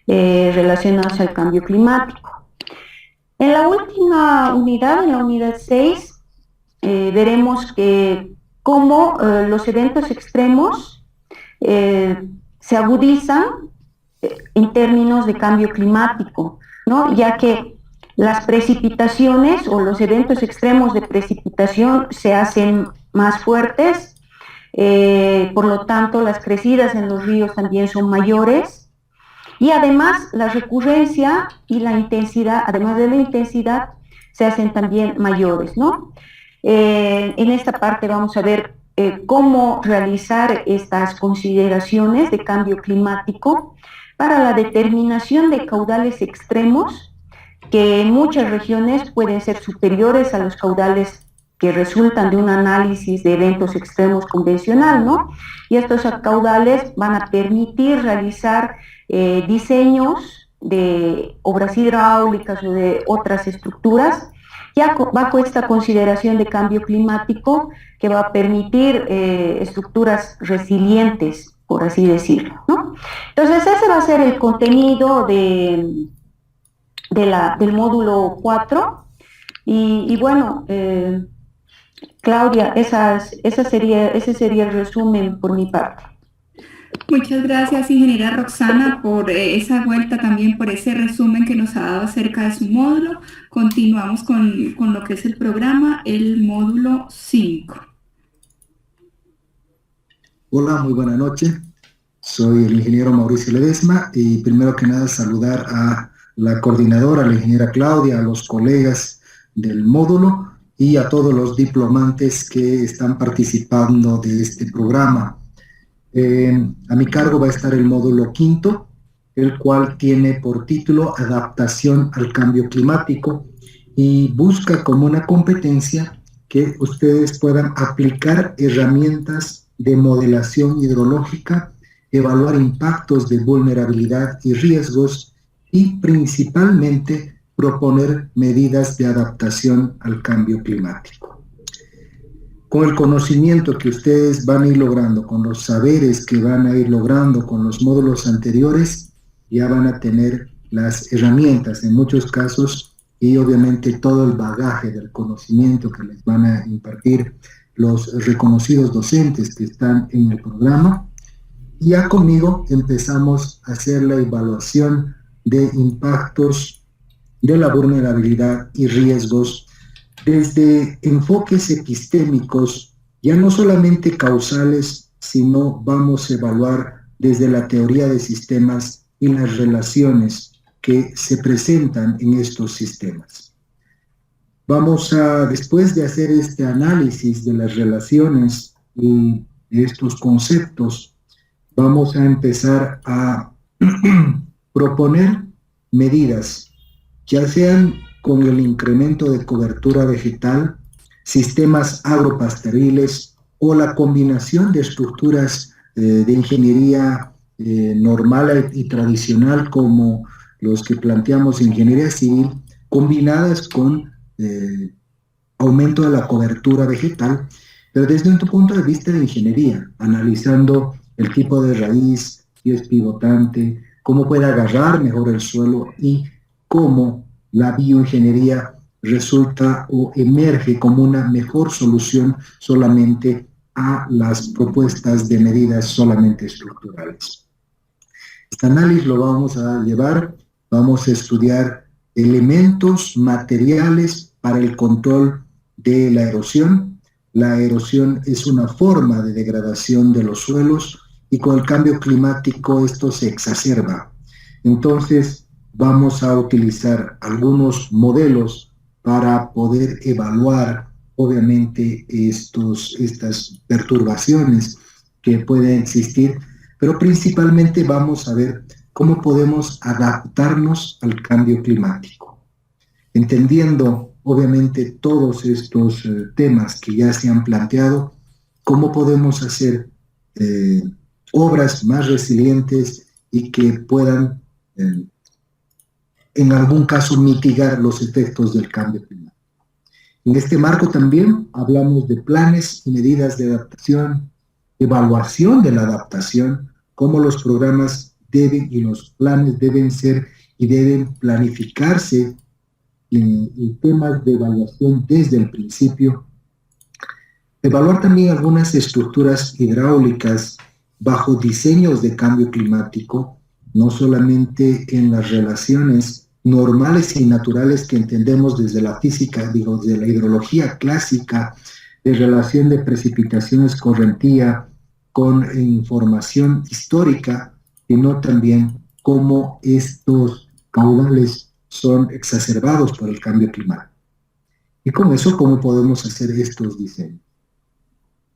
relacionados al cambio climático. En la última unidad, en la unidad 6, veremos cómo los eventos extremos se agudizan en términos de cambio climático, ¿no? Ya que las precipitaciones o los eventos extremos de precipitación se hacen más fuertes Por lo tanto, las crecidas en los ríos también son mayores y además la recurrencia y la intensidad, además de la intensidad, se hacen también mayores, ¿no? En esta parte vamos a ver cómo realizar estas consideraciones de cambio climático para la determinación de caudales extremos que en muchas regiones pueden ser superiores a los caudales que resultan de un análisis de eventos extremos convencional, ¿no? Y estos caudales van a permitir realizar diseños de obras hidráulicas o de otras estructuras, ya bajo esta consideración de cambio climático que va a permitir estructuras resilientes, por así decirlo, ¿no? Entonces ese va a ser el contenido del módulo 4 y bueno, Claudia, ese sería el resumen por mi parte. Muchas gracias, ingeniera Roxana, por esa vuelta, también por ese resumen que nos ha dado acerca de su módulo. Continuamos con lo que es el programa, el módulo 5. Hola, muy buena noche. Soy el ingeniero Mauricio Ledesma y primero que nada saludar a la coordinadora, la ingeniera Claudia, a los colegas del módulo y a todos los diplomantes que están participando de este programa. A mi cargo va a estar el módulo 5, el cual tiene por título Adaptación al Cambio Climático y busca como una competencia que ustedes puedan aplicar herramientas de modelación hidrológica, evaluar impactos de vulnerabilidad y riesgos y principalmente proponer medidas de adaptación al cambio climático. Con el conocimiento que ustedes van a ir logrando, con los saberes que van a ir logrando con los módulos anteriores, ya van a tener las herramientas en muchos casos y obviamente todo el bagaje del conocimiento que les van a impartir los reconocidos docentes que están en el programa. Ya conmigo empezamos a hacer la evaluación de impactos de la vulnerabilidad y riesgos desde enfoques epistémicos, ya no solamente causales, sino vamos a evaluar desde la teoría de sistemas y las relaciones que se presentan en estos sistemas. Vamos a, después de hacer este análisis de las relaciones y de estos conceptos, vamos a empezar a proponer medidas, ya sean con el incremento de cobertura vegetal, sistemas agropastoriles o la combinación de estructuras de ingeniería normal y tradicional como los que planteamos ingeniería civil, combinadas con aumento de la cobertura vegetal, pero desde un punto de vista de ingeniería, analizando el tipo de raíz, si es pivotante, cómo puede agarrar mejor el suelo y cómo la bioingeniería resulta o emerge como una mejor solución solamente a las propuestas de medidas solamente estructurales. Este análisis lo vamos a llevar, vamos a estudiar elementos materiales para el control de la erosión. La erosión es una forma de degradación de los suelos y con el cambio climático esto se exacerba. Entonces, vamos a utilizar algunos modelos para poder evaluar, obviamente, estas perturbaciones que pueden existir, pero principalmente vamos a ver cómo podemos adaptarnos al cambio climático. Entendiendo, obviamente, todos estos temas que ya se han planteado, cómo podemos hacer obras más resilientes y que puedan en algún caso mitigar los efectos del cambio climático. En este marco también hablamos de planes y medidas de adaptación, evaluación de la adaptación, cómo los programas deben y los planes deben ser y deben planificarse en temas de evaluación desde el principio. Evaluar también algunas estructuras hidráulicas bajo diseños de cambio climático, no solamente en las relaciones normales y naturales que entendemos desde la física, desde la hidrología clásica, de relación de precipitaciones correntía con información histórica, sino también cómo estos caudales son exacerbados por el cambio climático. Y con eso, ¿cómo podemos hacer estos diseños?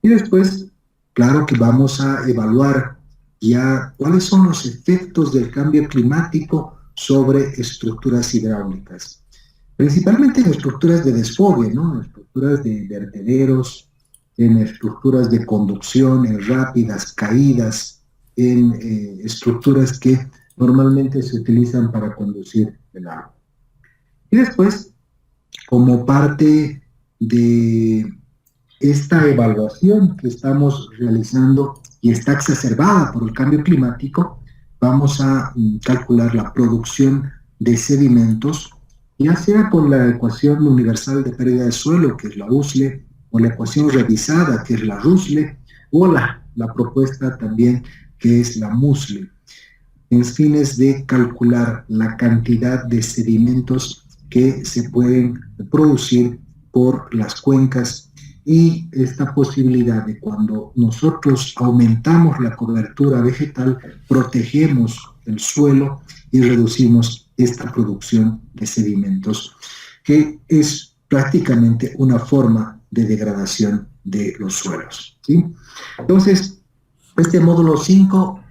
Y después, claro que vamos a evaluar ya cuáles son los efectos del cambio climático sobre estructuras hidráulicas. Principalmente en estructuras de desfogue, ¿no? En estructuras de vertederos, en estructuras de conducción, en rápidas caídas, en estructuras que normalmente se utilizan para conducir el agua. Y después, como parte de esta evaluación que estamos realizando y está exacerbada por el cambio climático, vamos a calcular la producción de sedimentos, ya sea con la ecuación universal de pérdida de suelo, que es la USLE, o la ecuación revisada, que es la RUSLE, o la propuesta también, que es la MUSLE, en fines de calcular la cantidad de sedimentos que se pueden producir por las cuencas y esta posibilidad de cuando nosotros aumentamos la cobertura vegetal, protegemos el suelo y reducimos esta producción de sedimentos, que es prácticamente una forma de degradación de los suelos, ¿sí? Entonces, este módulo 5,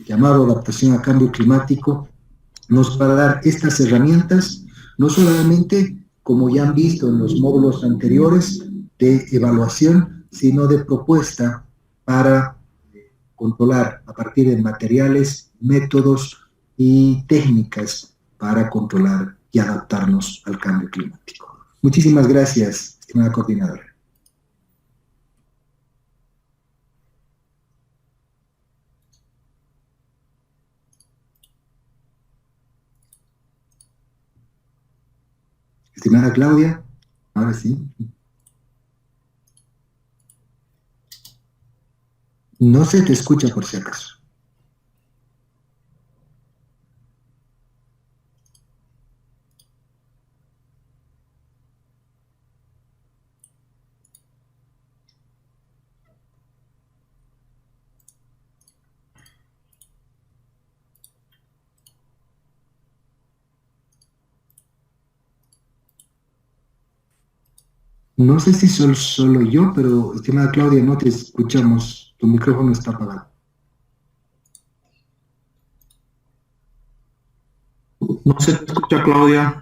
llamado Adaptación a Cambio Climático, nos va a dar estas herramientas, no solamente, como ya han visto en los módulos anteriores, de evaluación, sino de propuesta para controlar a partir de materiales, métodos y técnicas para controlar y adaptarnos al cambio climático. Muchísimas gracias, estimada coordinadora. Estimada Claudia, ahora sí. No se te escucha por si acaso. No sé si soy solo yo, pero estimada Claudia, no te escuchamos. Tu micrófono está apagado. No se te escucha, Claudia.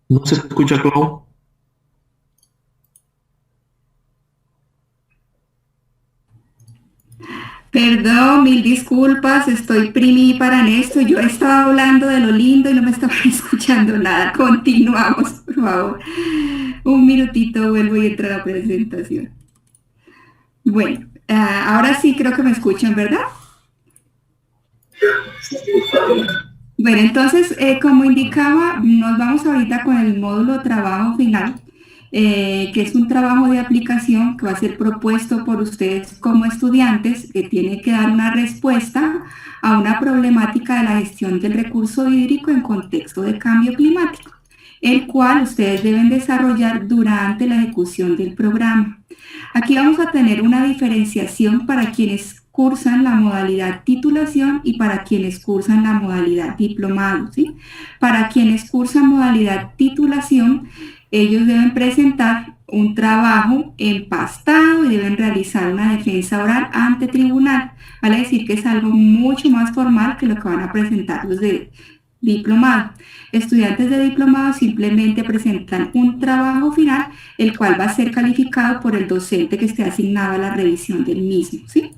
No se te escucha, Clau. Perdón, mil disculpas, estoy primípara en esto. Yo estaba hablando de lo lindo y no me estaba escuchando nada. Continuamos, por favor. Un minutito, vuelvo y entro a la presentación. Bueno, ahora sí creo que me escuchan, ¿verdad? Bueno, entonces, como indicaba, nos vamos ahorita con el módulo trabajo final, que es un trabajo de aplicación que va a ser propuesto por ustedes como estudiantes, que tiene que dar una respuesta a una problemática de la gestión del recurso hídrico en contexto de cambio climático, el cual ustedes deben desarrollar durante la ejecución del programa. Aquí vamos a tener una diferenciación para quienes cursan la modalidad titulación y para quienes cursan la modalidad diplomado, ¿sí? Para quienes cursan modalidad titulación, ellos deben presentar un trabajo empastado y deben realizar una defensa oral ante tribunal, vale decir que es algo mucho más formal que lo que van a presentar los de diplomado. Estudiantes de diplomado simplemente presentan un trabajo final, el cual va a ser calificado por el docente que esté asignado a la revisión del mismo, ¿sí?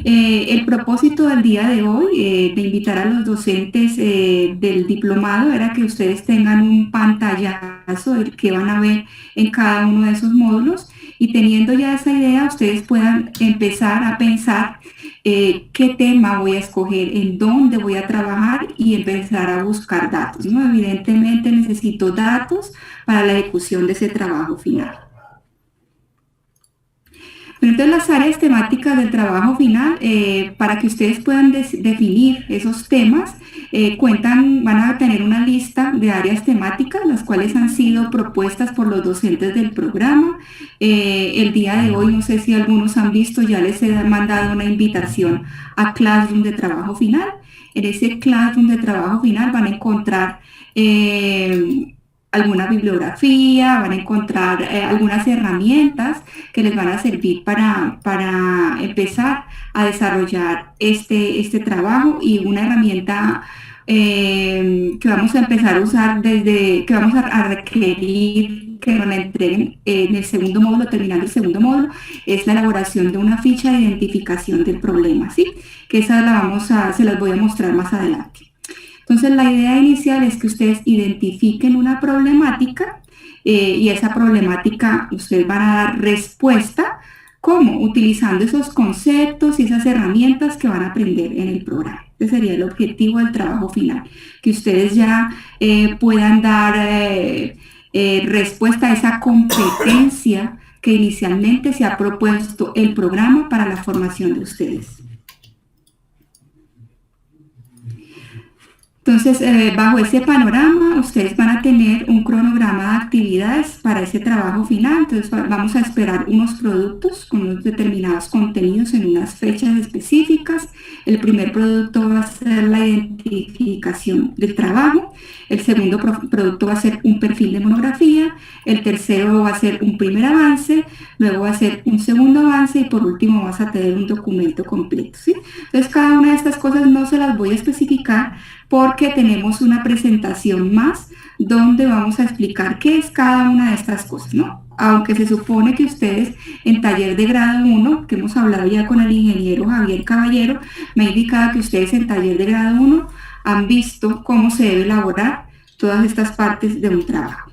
El propósito del día de hoy, de invitar a los docentes del diplomado, era que ustedes tengan un pantallazo del que van a ver en cada uno de esos módulos, y teniendo ya esa idea, ustedes puedan empezar a pensar qué tema voy a escoger, en dónde voy a trabajar, y empezar a buscar datos, ¿no? Evidentemente necesito datos para la ejecución de ese trabajo final. Pero entonces las áreas temáticas del trabajo final, para que ustedes puedan definir esos temas, van a tener una lista de áreas temáticas, las cuales han sido propuestas por los docentes del programa. El día de hoy, no sé si algunos han visto, ya les he mandado una invitación a Classroom de trabajo final. En ese Classroom de trabajo final van a encontrar alguna bibliografía, van a encontrar algunas herramientas que les van a servir para empezar a desarrollar este trabajo, y una herramienta que vamos a empezar a usar que vamos a requerir que nos la entreguen en el segundo módulo, terminando el segundo módulo, es la elaboración de una ficha de identificación del problema, ¿sí? Que esa se las voy a mostrar más adelante. Entonces, la idea inicial es que ustedes identifiquen una problemática y esa problemática ustedes van a dar respuesta, ¿cómo? Utilizando esos conceptos y esas herramientas que van a aprender en el programa. Ese sería el objetivo del trabajo final, que ustedes ya puedan dar respuesta a esa competencia que inicialmente se ha propuesto el programa para la formación de ustedes. Entonces, bajo ese panorama, ustedes van a tener un cronograma de actividades para ese trabajo final. Entonces, vamos a esperar unos productos con unos determinados contenidos en unas fechas específicas. El primer producto va a ser la identificación del trabajo. El segundo producto va a ser un perfil de monografía. El tercero va a ser un primer avance. Luego va a ser un segundo avance. Y por último, vas a tener un documento completo, ¿sí? Entonces, cada una de estas cosas no se las voy a especificar, porque tenemos una presentación más donde vamos a explicar qué es cada una de estas cosas, ¿no? Aunque se supone que ustedes en taller de grado 1, que hemos hablado ya con el ingeniero Javier Caballero, me ha indicado que ustedes en taller de grado 1 han visto cómo se debe elaborar todas estas partes de un trabajo.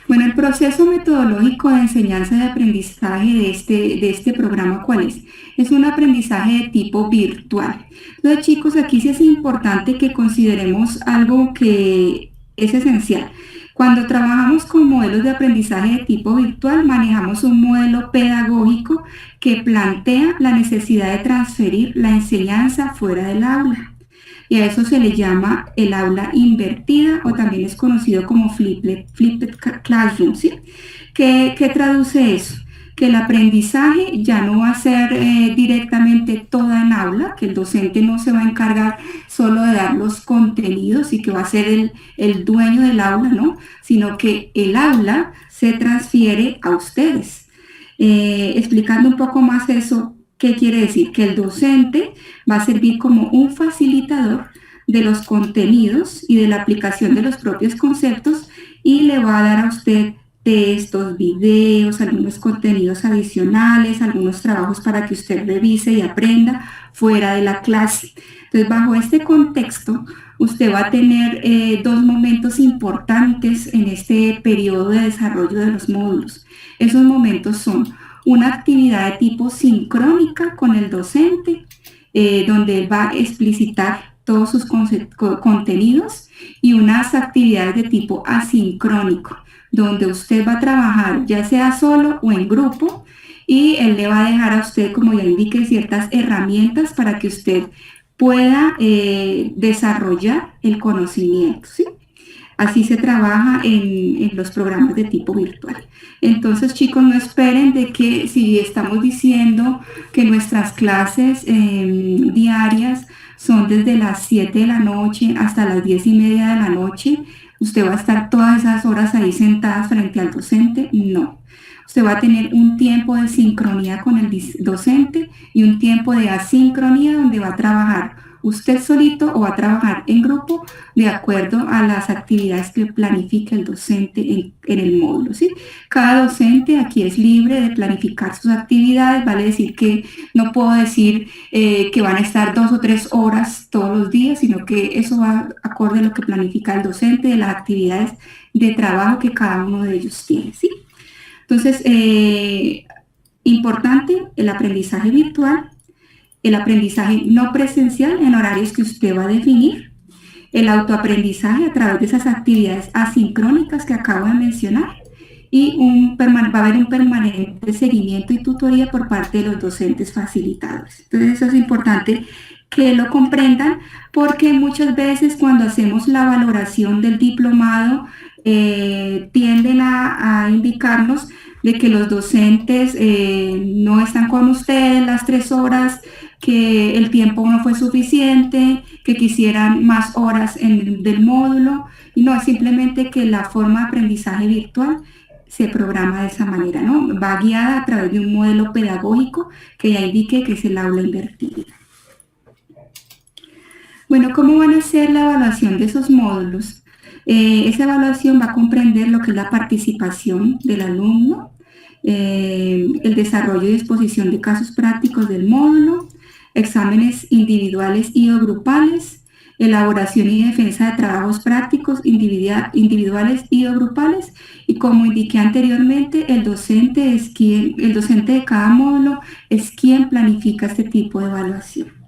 Bueno, el proceso metodológico de enseñanza y aprendizaje de este programa, ¿cuál es? Es un aprendizaje de tipo virtual. Entonces, chicos, aquí sí es importante que consideremos algo que es esencial. Cuando trabajamos con modelos de aprendizaje de tipo virtual, manejamos un modelo pedagógico que plantea la necesidad de transferir la enseñanza fuera del aula. Y a eso se le llama el aula invertida, o también es conocido como flipped classroom, ¿sí? ¿Qué traduce eso? Que el aprendizaje ya no va a ser directamente toda en aula, que el docente no se va a encargar solo de dar los contenidos y que va a ser el dueño del aula, ¿no? Sino que el aula se transfiere a ustedes. Explicando un poco más eso, ¿qué quiere decir? Que el docente va a servir como un facilitador de los contenidos y de la aplicación de los propios conceptos, y le va a dar a usted textos, videos, algunos contenidos adicionales, algunos trabajos para que usted revise y aprenda fuera de la clase. Entonces, bajo este contexto, usted va a tener dos momentos importantes en este periodo de desarrollo de los módulos. Esos momentos son una actividad de tipo sincrónica con el docente, donde él va a explicitar todos sus contenidos, y unas actividades de tipo asincrónico, donde usted va a trabajar ya sea solo o en grupo, y él le va a dejar a usted, como ya indiqué, ciertas herramientas para que usted pueda desarrollar el conocimiento, ¿sí? Así se trabaja en los programas de tipo virtual. Entonces, chicos, no esperen de que si estamos diciendo que nuestras clases diarias son desde las 7 de la noche hasta las 10:30 de la noche, usted va a estar todas esas horas ahí sentadas frente al docente. No. Usted va a tener un tiempo de sincronía con el docente y un tiempo de asincronía, donde va a trabajar usted solito o va a trabajar en grupo de acuerdo a las actividades que planifica el docente en el módulo, ¿sí? Cada docente aquí es libre de planificar sus actividades, vale decir que no puedo decir que van a estar 2 o 3 horas todos los días, sino que eso va acorde a lo que planifica el docente de las actividades de trabajo que cada uno de ellos tiene, ¿sí? Entonces, importante el aprendizaje virtual, el aprendizaje no presencial en horarios que usted va a definir, el autoaprendizaje a través de esas actividades asincrónicas que acabo de mencionar y va a haber un permanente seguimiento y tutoría por parte de los docentes facilitadores. Entonces eso es importante que lo comprendan porque muchas veces cuando hacemos la valoración del diplomado tienden a indicarnos de que los docentes no están con ustedes las 3 horas, que el tiempo no fue suficiente, que quisieran más horas del módulo, y no, es simplemente que la forma de aprendizaje virtual se programa de esa manera, ¿no? Va guiada a través de un modelo pedagógico que ya indique que es el aula invertida. Bueno, ¿cómo van a ser la evaluación de esos módulos? Esa evaluación va a comprender lo que es la participación del alumno, el desarrollo y exposición de casos prácticos del módulo, exámenes individuales y o grupales, elaboración y defensa de trabajos prácticos individuales y o grupales, y como indiqué anteriormente, el docente de cada módulo es quien planifica este tipo de evaluación.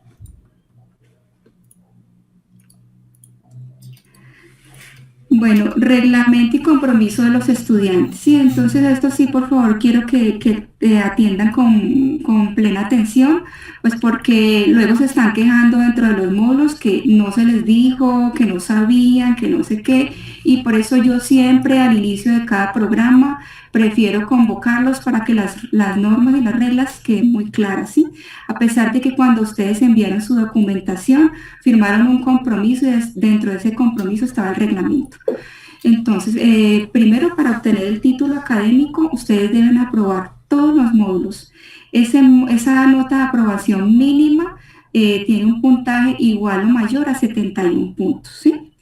Bueno, reglamento y compromiso de los estudiantes. Sí, entonces esto sí, por favor, quiero que atiendan con plena atención, pues porque luego se están quejando dentro de los módulos que no se les dijo, que no sabían, que no sé qué, y por eso yo siempre al inicio de cada programa prefiero convocarlos para que las normas y las reglas queden muy claras, ¿sí? A pesar de que cuando ustedes enviaron su documentación, firmaron un compromiso y dentro de ese compromiso estaba el reglamento. Entonces, primero, para obtener el título académico, ustedes deben aprobar todos los módulos. Esa nota de aprobación mínima tiene un puntaje igual o mayor a 71 puntos, ¿sí?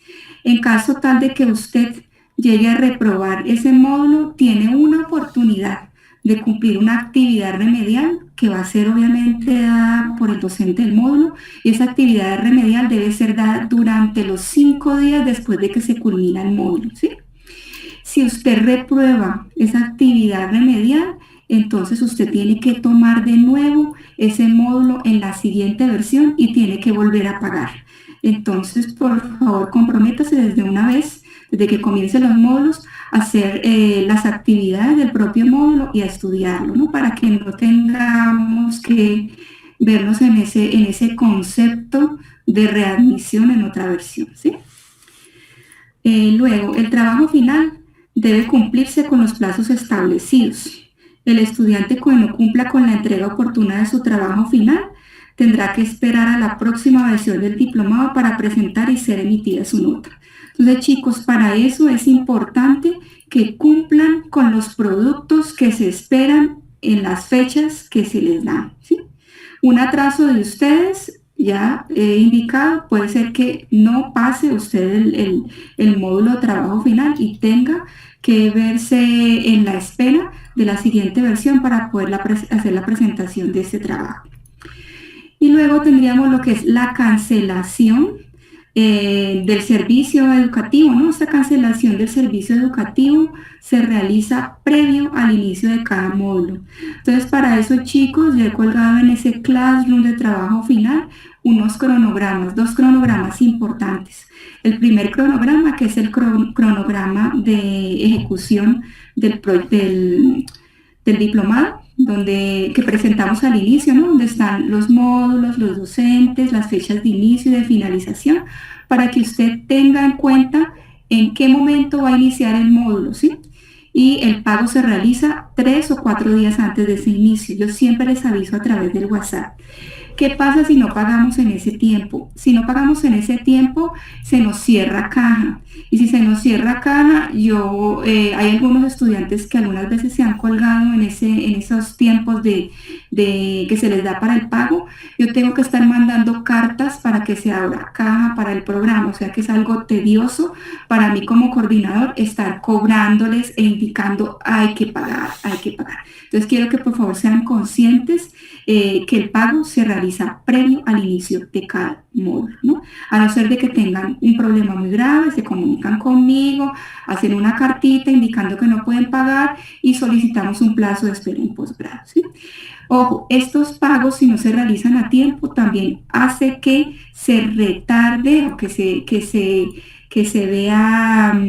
En caso tal de que usted llegue a reprobar ese módulo, tiene una oportunidad de cumplir una actividad remedial que va a ser obviamente dada por el docente del módulo, y esa actividad remedial debe ser dada durante los 5 días después de que se culmina el módulo, ¿sí? Si usted reprueba esa actividad remedial, entonces usted tiene que tomar de nuevo ese módulo en la siguiente versión y tiene que volver a pagar. Entonces, por favor, comprométase desde una vez, desde que comiencen los módulos, a hacer las actividades del propio módulo y a estudiarlo, ¿no? Para que no tengamos que vernos en ese concepto de readmisión en otra versión, ¿sí? Luego, el trabajo final debe cumplirse con los plazos establecidos. El estudiante que no cumpla con la entrega oportuna de su trabajo final tendrá que esperar a la próxima versión del diplomado para presentar y ser emitida su nota. Entonces, chicos, para eso es importante que cumplan con los productos que se esperan en las fechas que se les dan, ¿sí? Un atraso de ustedes, ya he indicado, puede ser que no pase usted el módulo de trabajo final y tenga que verse en la espera de la siguiente versión para poder hacer la presentación de este trabajo. Y luego tendríamos lo que es la cancelación del servicio educativo, ¿no? Esta cancelación del servicio educativo se realiza previo al inicio de cada módulo. Entonces, para eso, chicos, yo he colgado en ese Classroom de trabajo final unos cronogramas, 2 cronogramas importantes. El primer cronograma, que es el cronograma de ejecución del diplomado, que presentamos al inicio, ¿no? Donde están los módulos, los docentes, las fechas de inicio y de finalización, para que usted tenga en cuenta en qué momento va a iniciar el módulo, ¿sí? Y el pago se realiza 3 o 4 días antes de ese inicio. Yo siempre les aviso a través del WhatsApp. ¿Qué pasa si no pagamos en ese tiempo? Si no pagamos en ese tiempo, se nos cierra caja. Y si se nos cierra caja, hay algunos estudiantes que algunas veces se han colgado en esos tiempos de que se les da para el pago, yo tengo que estar mandando cartas para que se abra caja para el programa, o sea que es algo tedioso para mí como coordinador estar cobrándoles e indicando hay que pagar, hay que pagar. Entonces quiero que por favor sean conscientes que el pago se realiza previo al inicio de cada módulo, ¿no? A no ser de que tengan un problema muy grave, se comunican conmigo, hacen una cartita indicando que no pueden pagar y solicitamos un plazo de espera en posgrado, ¿sí? Ojo, estos pagos, si no se realizan a tiempo, también hace que se retarde o que se vea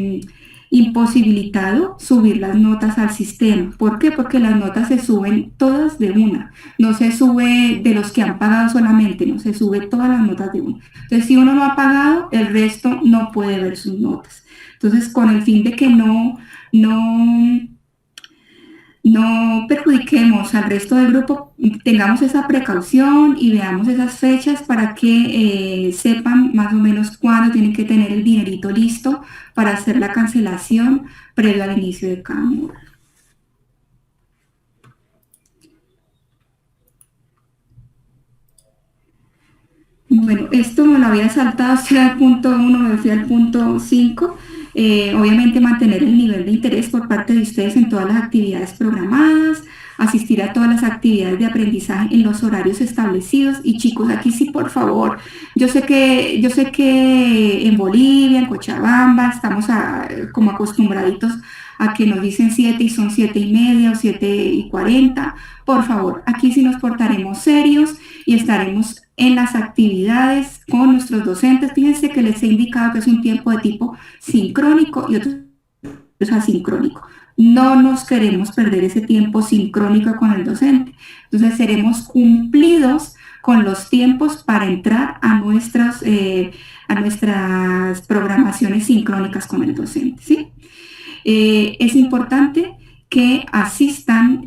imposibilitado subir las notas al sistema. ¿Por qué? Porque las notas se suben todas de una. No se sube de los que han pagado solamente, no se sube todas las notas de una. Entonces, si uno no ha pagado, el resto no puede ver sus notas. Entonces, con el fin de que no no perjudiquemos al resto del grupo, tengamos esa precaución y veamos esas fechas para que sepan más o menos cuándo tienen que tener el dinerito listo para hacer la cancelación previo al inicio de cada módulo. Bueno, esto me lo había saltado, estoy al punto 1, me fui al punto 5. Obviamente mantener el nivel de interés por parte de ustedes en todas las actividades programadas, asistir a todas las actividades de aprendizaje en los horarios establecidos. Y chicos, aquí sí, por favor, yo sé que en Bolivia, en Cochabamba, estamos como acostumbraditos a que nos dicen 7 y son 7:30 o 7:40. Por favor, aquí sí nos portaremos serios y estaremos en las actividades con nuestros docentes. Fíjense que les he indicado que es un tiempo de tipo sincrónico y otro es asincrónico. No nos queremos perder ese tiempo sincrónico con el docente. Entonces seremos cumplidos con los tiempos para entrar a nuestras programaciones sincrónicas con el docente, ¿sí? Es importante que asistan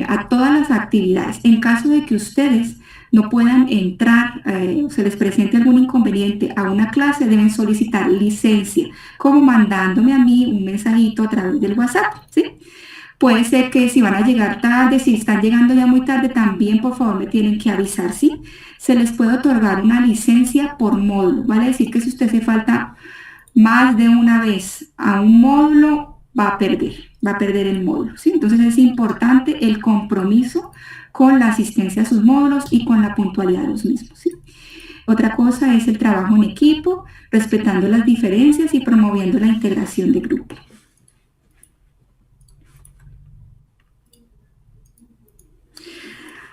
a todas las actividades. En caso de que ustedes no puedan entrar o se les presente algún inconveniente a una clase, deben solicitar licencia, como mandándome a mí un mensajito a través del WhatsApp, ¿sí? Puede ser que si van a llegar tarde, si están llegando ya muy tarde, también por favor me tienen que avisar, ¿sí? Se les puede otorgar una licencia por módulo, ¿vale? Decir que si usted se falta más de una vez a un módulo, va a perder el módulo, ¿sí? Entonces es importante el compromiso con la asistencia a sus módulos y con la puntualidad de los mismos, ¿sí? Otra cosa es el trabajo en equipo, respetando las diferencias y promoviendo la integración de grupo.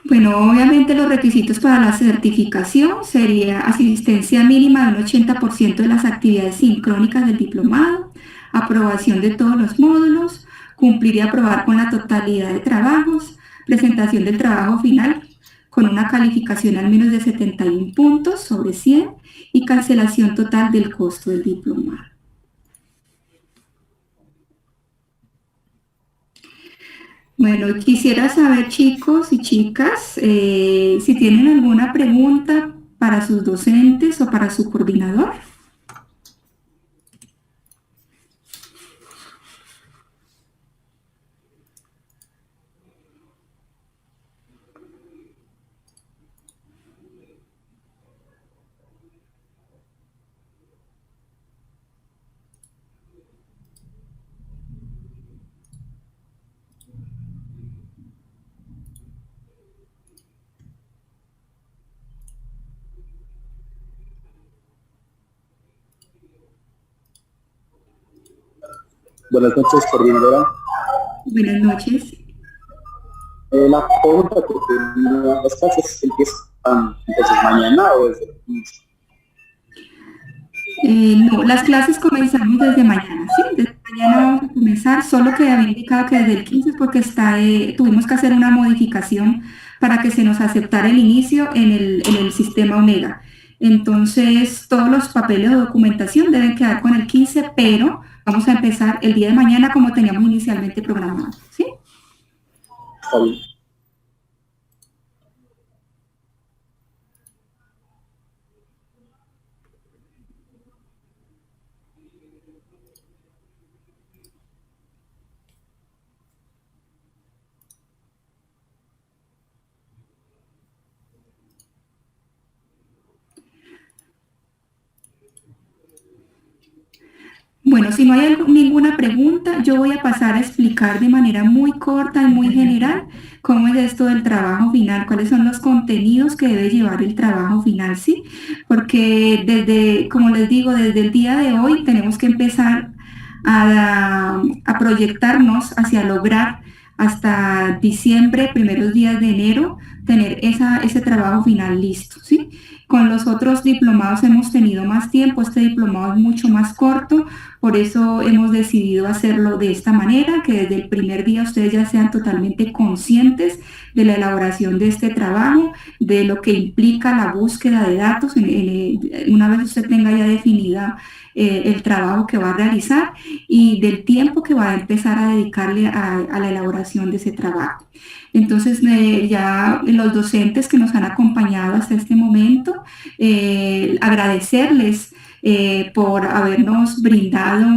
Bueno, obviamente los requisitos para la certificación sería asistencia mínima de un 80% de las actividades sincrónicas del diplomado, aprobación de todos los módulos, cumplir y aprobar con la totalidad de trabajos, presentación del trabajo final con una calificación al menos de 71 puntos sobre 100 y cancelación total del costo del diplomado. Bueno, quisiera saber, chicos y chicas, si tienen alguna pregunta para sus docentes o para su coordinador. Buenas noches, coordinadora. Buenas noches. La pregunta que tenía, ¿las clases empiezan entonces mañana o desde el 15? No, las clases comenzamos desde mañana, ¿sí? Desde mañana vamos a comenzar, solo que había indicado que desde el 15 porque tuvimos que hacer una modificación para que se nos aceptara el inicio en el sistema Omega. Entonces, todos los papeles de documentación deben quedar con el 15, pero vamos a empezar el día de mañana como teníamos inicialmente programado, ¿sí? Está bien. Bueno, si no hay ninguna pregunta, yo voy a pasar a explicar de manera muy corta y muy general cómo es esto del trabajo final, cuáles son los contenidos que debe llevar el trabajo final, ¿sí? Porque desde, como les digo, desde el día de hoy tenemos que empezar a proyectarnos hacia lograr hasta diciembre, primeros días de enero, tener ese trabajo final listo, ¿sí? Con los otros diplomados hemos tenido más tiempo, este diplomado es mucho más corto, por eso hemos decidido hacerlo de esta manera, que desde el primer día ustedes ya sean totalmente conscientes de la elaboración de este trabajo, de lo que implica la búsqueda de datos, una vez usted tenga ya definida el trabajo que va a realizar y del tiempo que va a empezar a dedicarle a la elaboración de ese trabajo. Entonces, ya los docentes que nos han acompañado hasta este momento, agradecerles por habernos brindado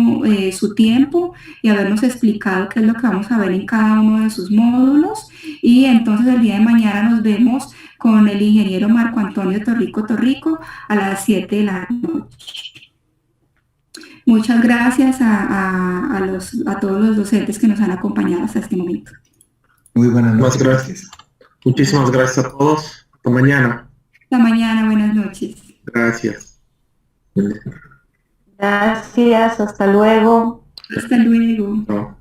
su tiempo y habernos explicado qué es lo que vamos a ver en cada uno de sus módulos. Y entonces el día de mañana nos vemos con el ingeniero Marco Antonio Torrico a las 7 de la noche. Muchas gracias a todos los docentes que nos han acompañado hasta este momento. Muy buenas noches. Muchas gracias. Muchísimas gracias a todos. Hasta mañana. Hasta mañana, buenas noches. Gracias. Gracias, hasta luego. Hasta luego. Chao.